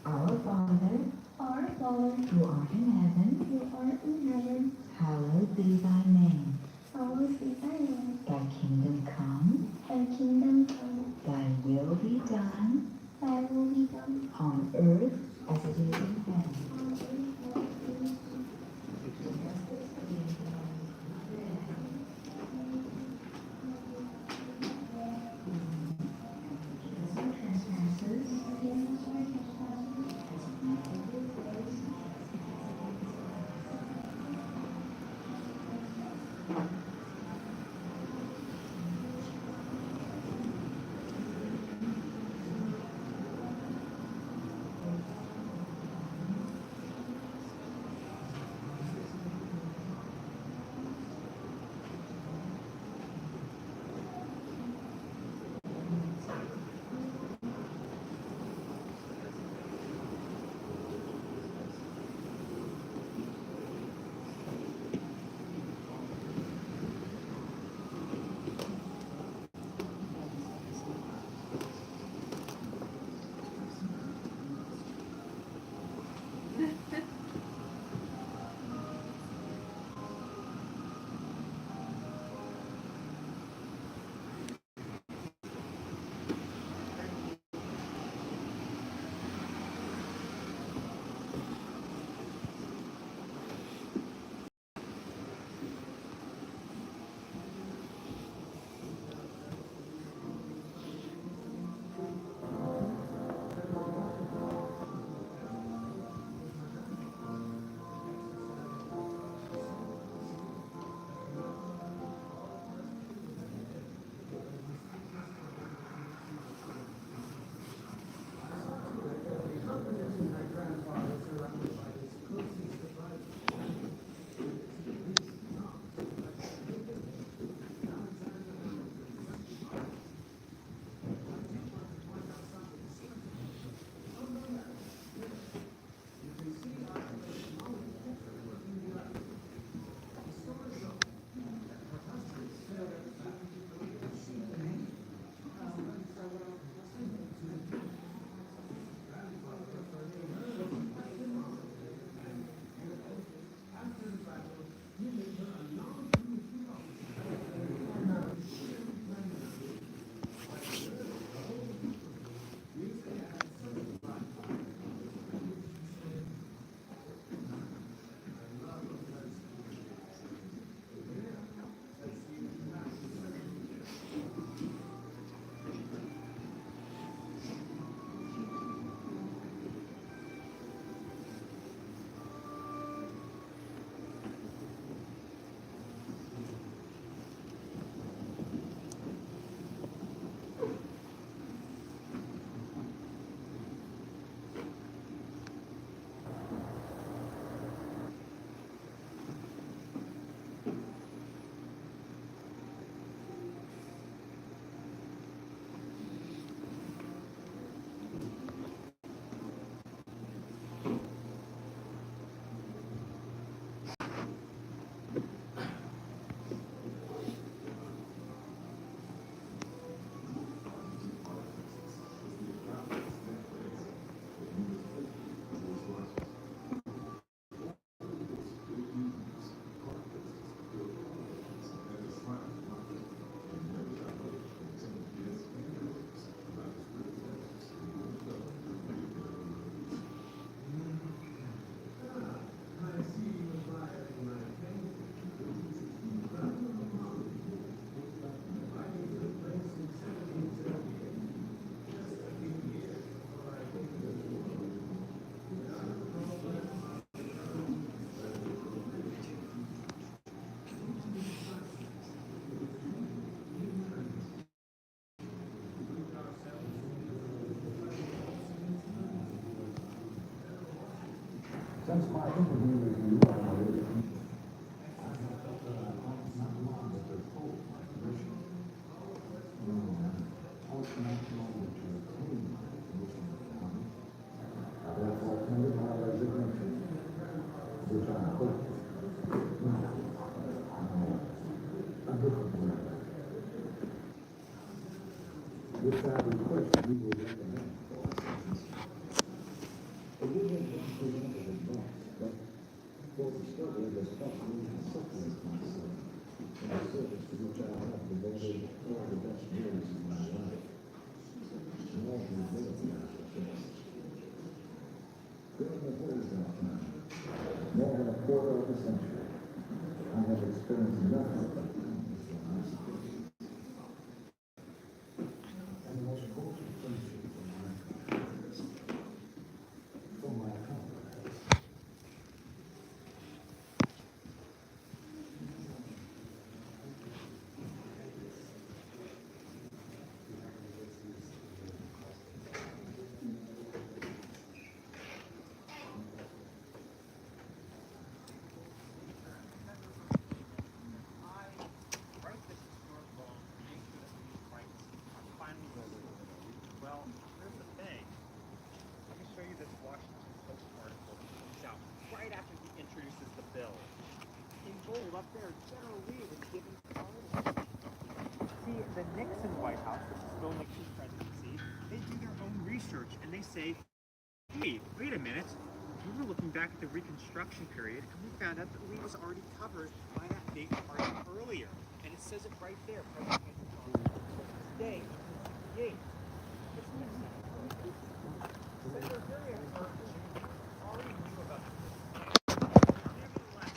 Our Father, who art in heaven, hallowed be thy name. Hallowed be thy name. Thy kingdom come. Thy kingdom come. Thy will be done. Thy will be done. On earth as it is in heaven. On earth as it is in heaven. Give us this day our daily bread. Forgive us our trespasses. Forgive us our trespasses. As we forgive those who Since my interview with you on my education, I have felt that I ought not long to withhold my permission. No, I ought not longer to obtain my permission of the county. I therefore tendered my resignation, which I hope a different word. Which I request you will recommend for assistance. It would have been presented in advance, but for the study of this properly and separate myself in the service to which I have devoted all the best years of my life. And all humility I profess. During the whole of that time, more than a quarter of a century, I have experienced nothing but kindness from my superiors. And the most cordial friendship from my confederates, from my comrades. Right, this historic wrong, make sure that these rights are finally over. Well, here's the thing. Let me show you this Washington Post article that comes out right after he introduces the bill. In bold up there, General Lee was giving pardon. See, the Nixon White House, which is still Nixon's presidency, they do their own research and they say, hey, wait a minute. We were looking back at the Reconstruction period and we found out that Lee was already covered by that big pardon earlier. And it says it right there, President Nixon. Today, 68. So they're very already knew about this. Nevertheless,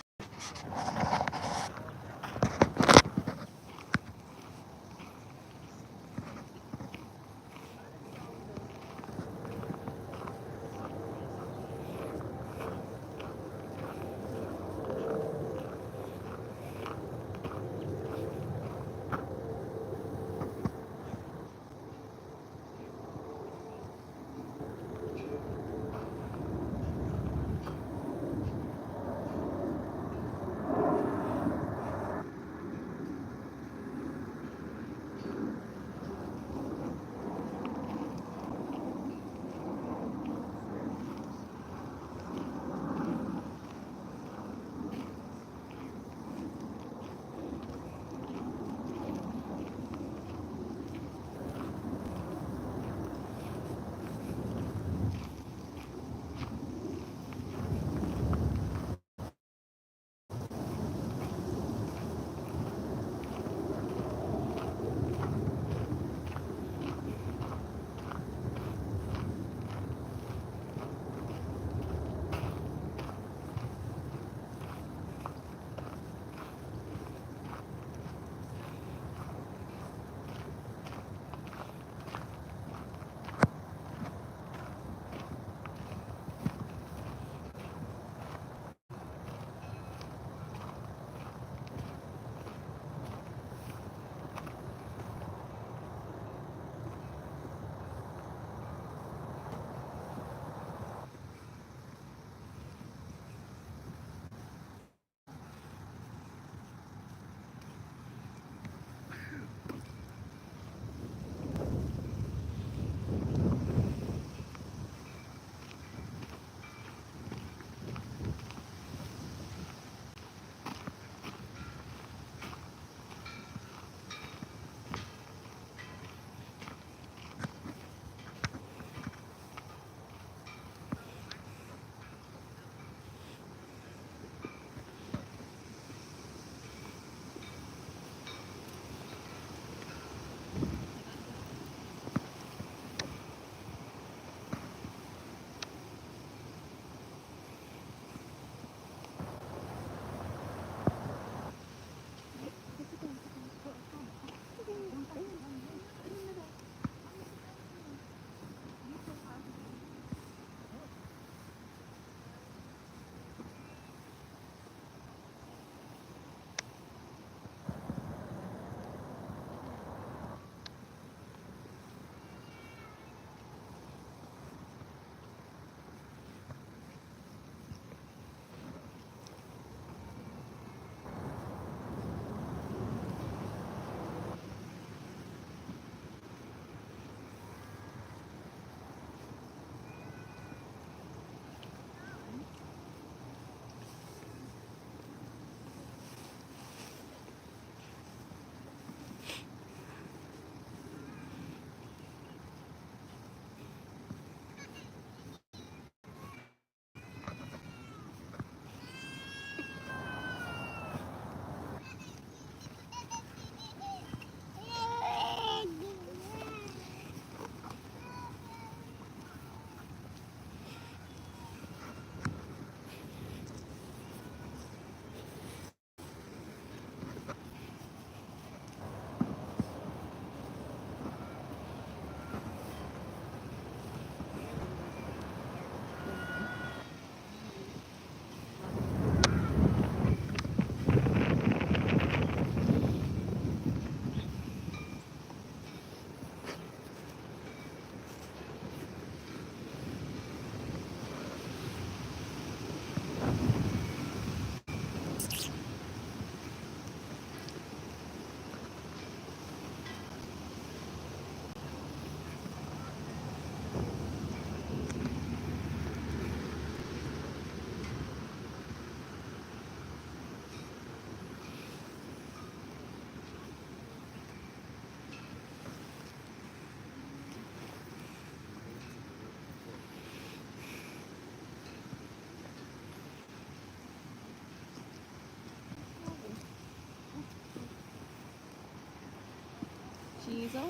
goes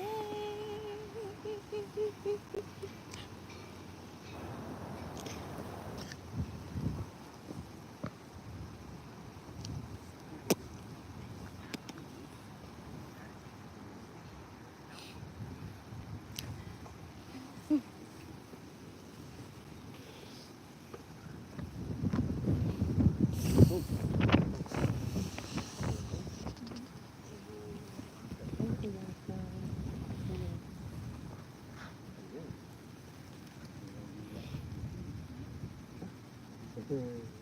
away.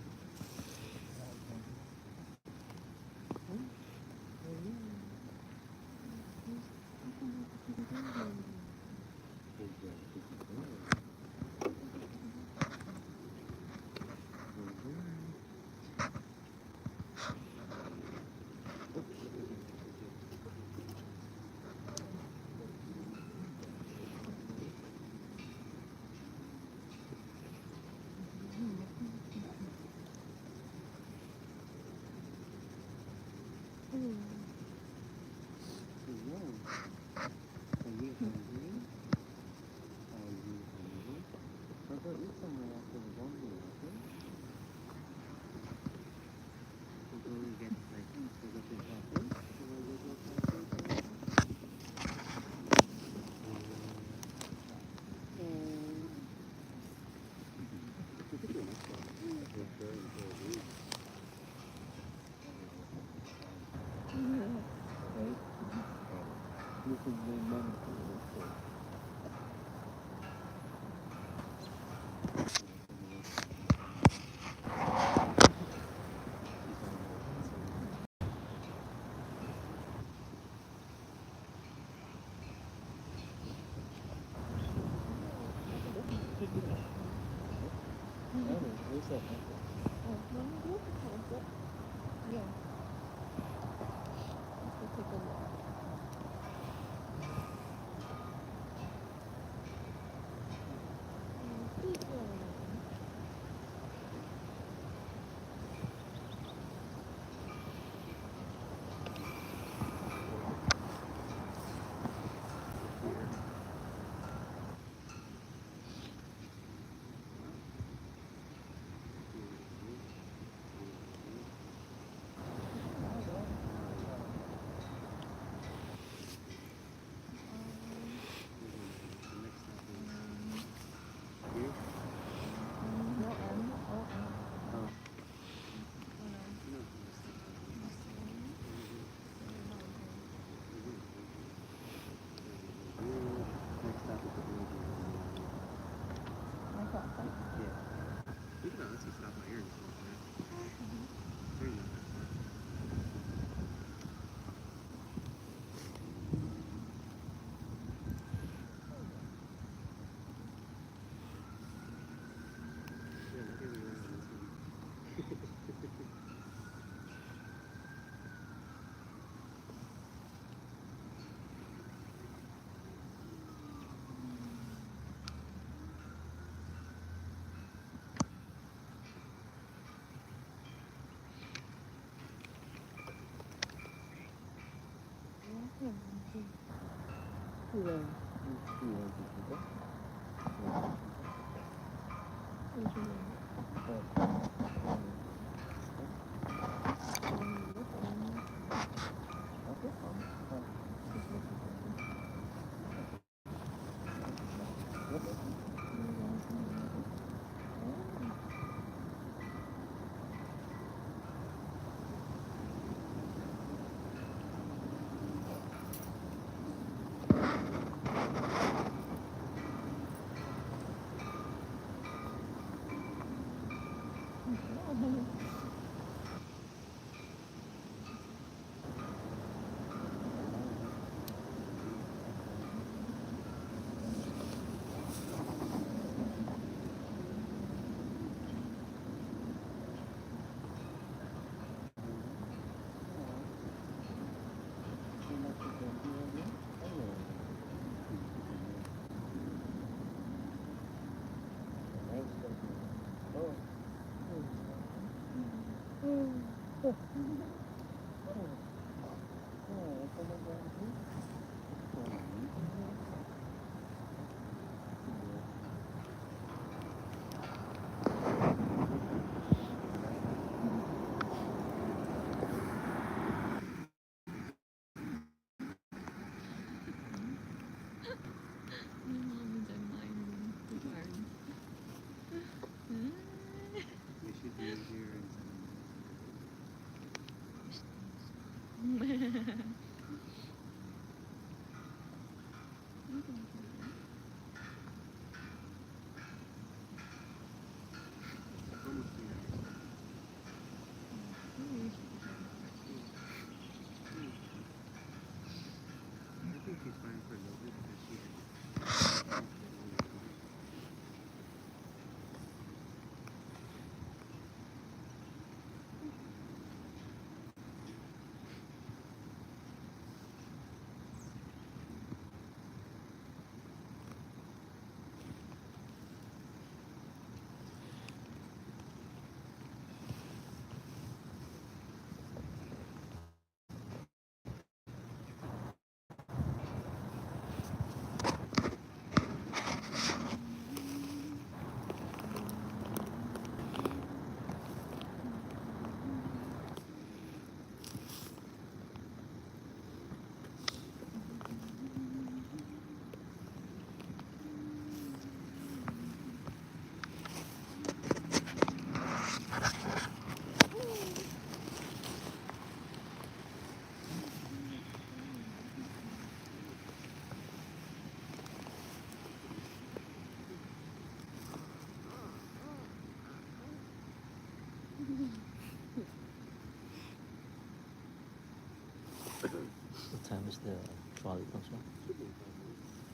What time is the trolley comes from?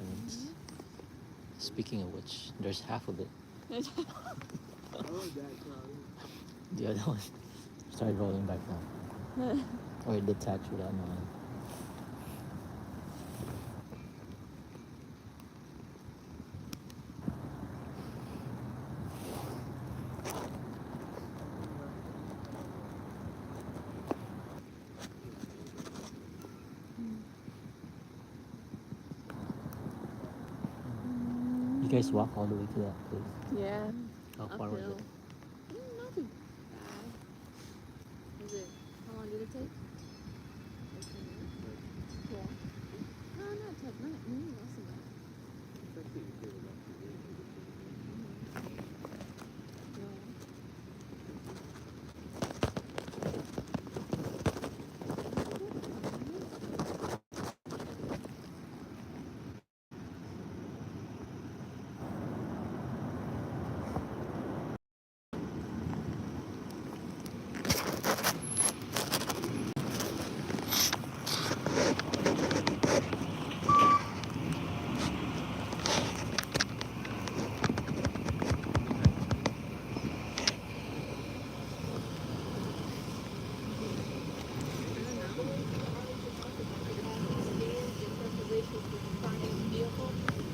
And speaking of which, there's half of it. The other one started rolling back down. Or it detached without knowing. You guys walk all the way to that place? Yeah. How far was Uphill. it? Not too bad. Was it? How long did it take? Yeah. No, not tough. Not maybe less than that.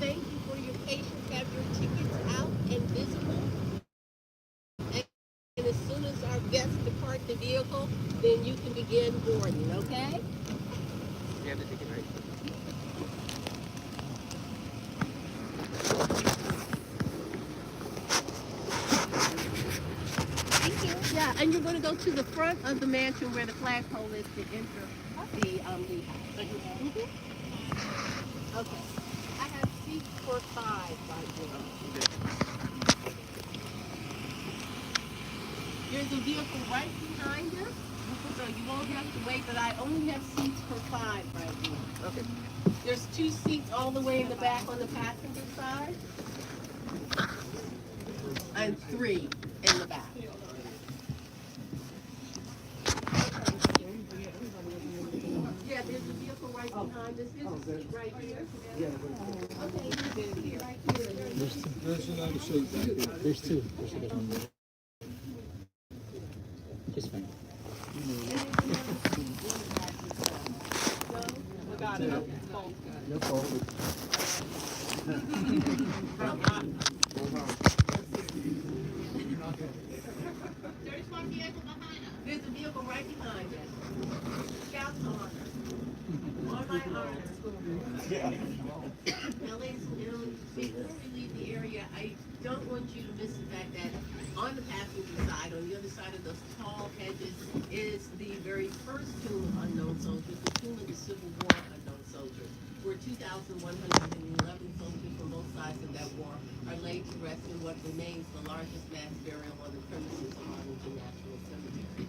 Thank you for your patience. Have your tickets out and visible. And as soon as our guests depart the vehicle, then you can begin boarding, okay? You have the ticket, right? Yeah, and you're going to go to the front of the mansion where the flagpole is to enter the Lehigh. Mhm. Okay. I have seats for 5 right now. There's a vehicle right behind us, so you won't have to wait, but I only have seats for 5 right now. Okay. There's 2 seats all the way in the back on the passenger side, and 3 in the back. Yeah, there's a vehicle right behind us. There's a seat right here. Okay, you right here. There's two. There's another shape back there. There's two. There's a different one. Just fine. We got it. No problem. There's one vehicle behind us. There's a vehicle right behind us. Scouts on my arm. Now, ladies and gentlemen, before we leave the area, I don't want you to miss the fact that on the passenger side, on the other side of those tall hedges, is the very first tomb of unknown soldiers, the tomb of the Civil War unknown soldiers, where 2,111 soldiers from both sides of that war are are laid to rest in what remains the largest mass burial on the premises of Arlington National Cemetery.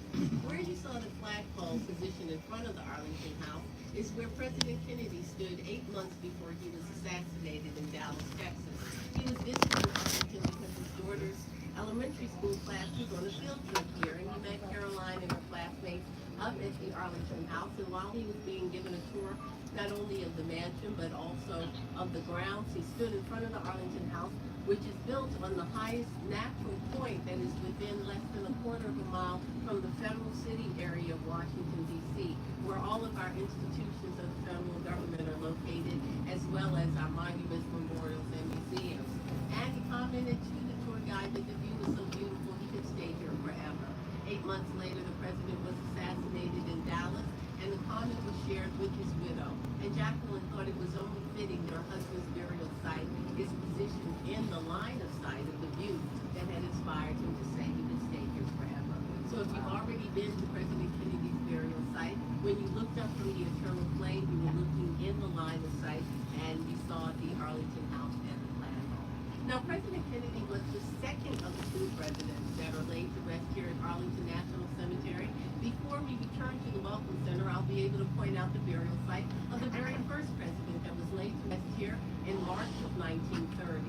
Where you saw the flagpole positioned in front of the Arlington House is where President Kennedy stood 8 months before he was assassinated in Dallas, Texas. He was visiting Arlington because his daughter's elementary school class was on a field trip here, and he met Caroline and her classmates up at the Arlington House. And while he was being given a tour not only of the mansion but also of the grounds, he stood in front of the Arlington House, which is built on the highest natural point that is within less than a quarter of a mile from the federal city area of Washington, D.C., where all of our institutions of the federal government are located, as well as our monuments, memorials, and museums. And he commented to the tour guide that the view was so beautiful he could stay here forever. 8 months later, the president was assassinated in Dallas, and the comment was shared with his widow. And Jacqueline thought it was only fitting that her husband's burial site is positioned in the line of sight of the view that had inspired him to say he would stay here forever. So if you've already been to President Kennedy's burial site, when you looked up from the eternal flame, you were looking in the line of sight, and you saw the Arlington House and the flagpole. Now, President Kennedy was the second of the 2 presidents that are laid to rest here at Arlington National Cemetery. Before we return to the Welcome Center, I'll be able to point out the burial site of the very first president that was laid to rest here in March of 1930.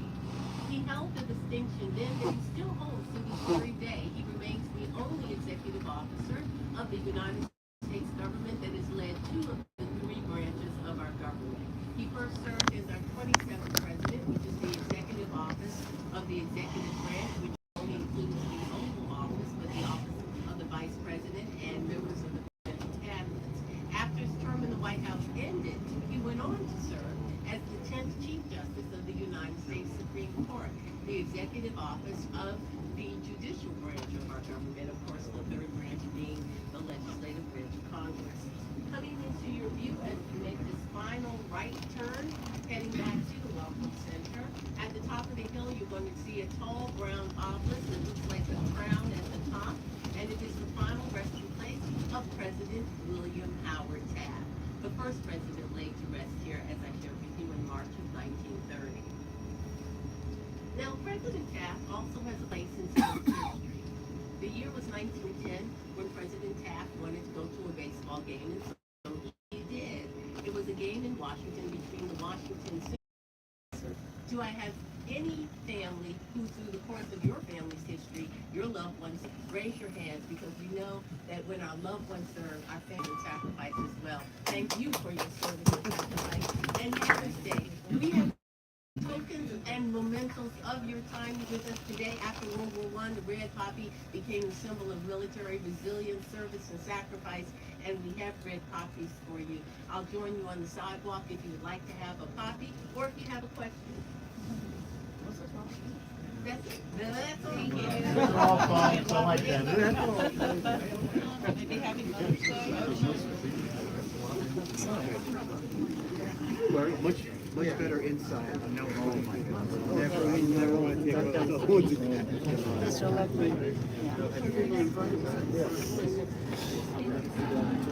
He held the distinction then that he still holds to this very day. He remains the only executive officer of the United States government that has led 2 of the 3 branches of our government. He first served as our 27th president, which is the executive office of the executive branch, which only includes the Oval Office, but the office of the vice president and members of the presidential cabinets. After his term in the White House ended, he went on to serve as the 10th Chief Justice of the United States Supreme Court, the executive office of the judicial branch of our government, of course, the 3rd branch being the legislative branch of Congress. Coming into your view as you make this final right turn, heading back to the Welcome Center, at the top of the hill, you're going to see a tall brown obelisk that looks like a crown at the top, and it is the final resting place of President William Howard Taft, the first president laid to rest here, as I shared with you, in March of 1930. Now, President Taft also has a place in science history. The year was 1910 when President Taft wanted to go to a baseball game, and so he did. It was a game in Washington between the Washington. Do I have any family who, through the course of your family's history, your loved ones, raise your hands, because we know that when our loved ones serve, our family sacrifice as well. Thank you for your service and sacrifice. And Mother's Day, we have tokens and mementos of your time with us today. After World War I, the red poppy became a symbol of military resilience, service, and sacrifice, and we have red poppies for you. I'll join you on the sidewalk if you would like to have a poppy, or if you have a question. That's it. That's all. Those are all fine, so like that. Maybe having Mother's Day. Much better inside. No, oh my God. Never want to take those woods again.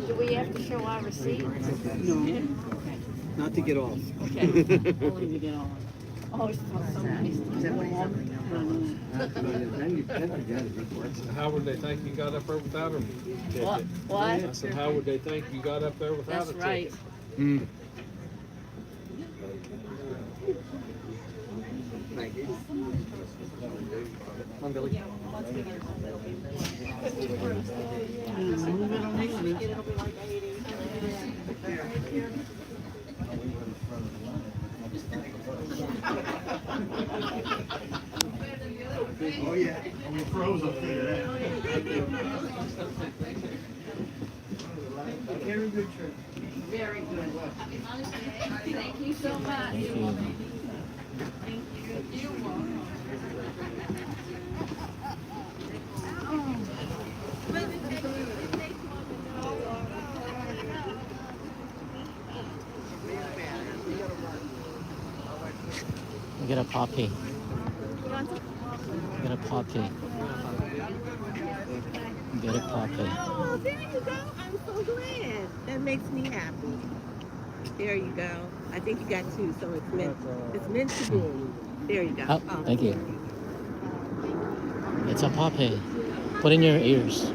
Do we have to show our receipt? No, not to get off. Okay. Only to get on. Oh, it's so nice. How would they think you got up there without a ticket? What? I said, how would they think you got up there without That's a ticket? right. Mm. Thank you. Come on, Billy. Next week it'll be like 80. Oh yeah. I'm the pros up there. Very good trip. Very good. Thank you so much. Thank you. Thank you. You're welcome. Get a poppy. Get a poppy. Get a poppy. Oh, there you go. I'm so glad. That makes me happy. There you go. I think you got 2, so it's meant to be. There you go. Oh, thank you. It's a poppy. Put in your ears.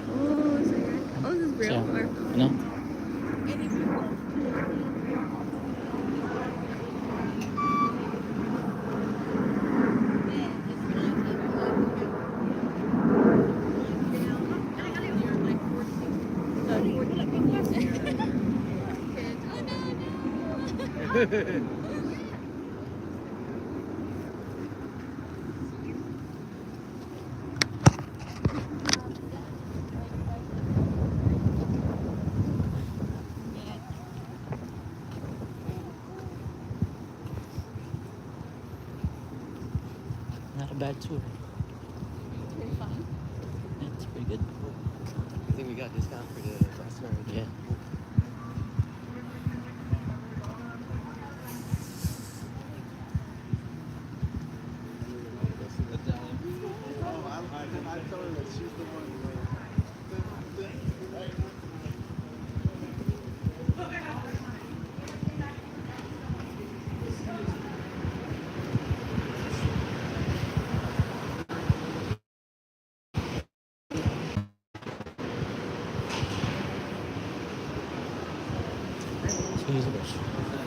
Oh, is it? Oh, this is Yeah. real. Or, No? Not a bad tour. pretty fun. Yeah, it's pretty good. I think we got discount for the bus ride. Yeah. I told her that she's the one Jesus.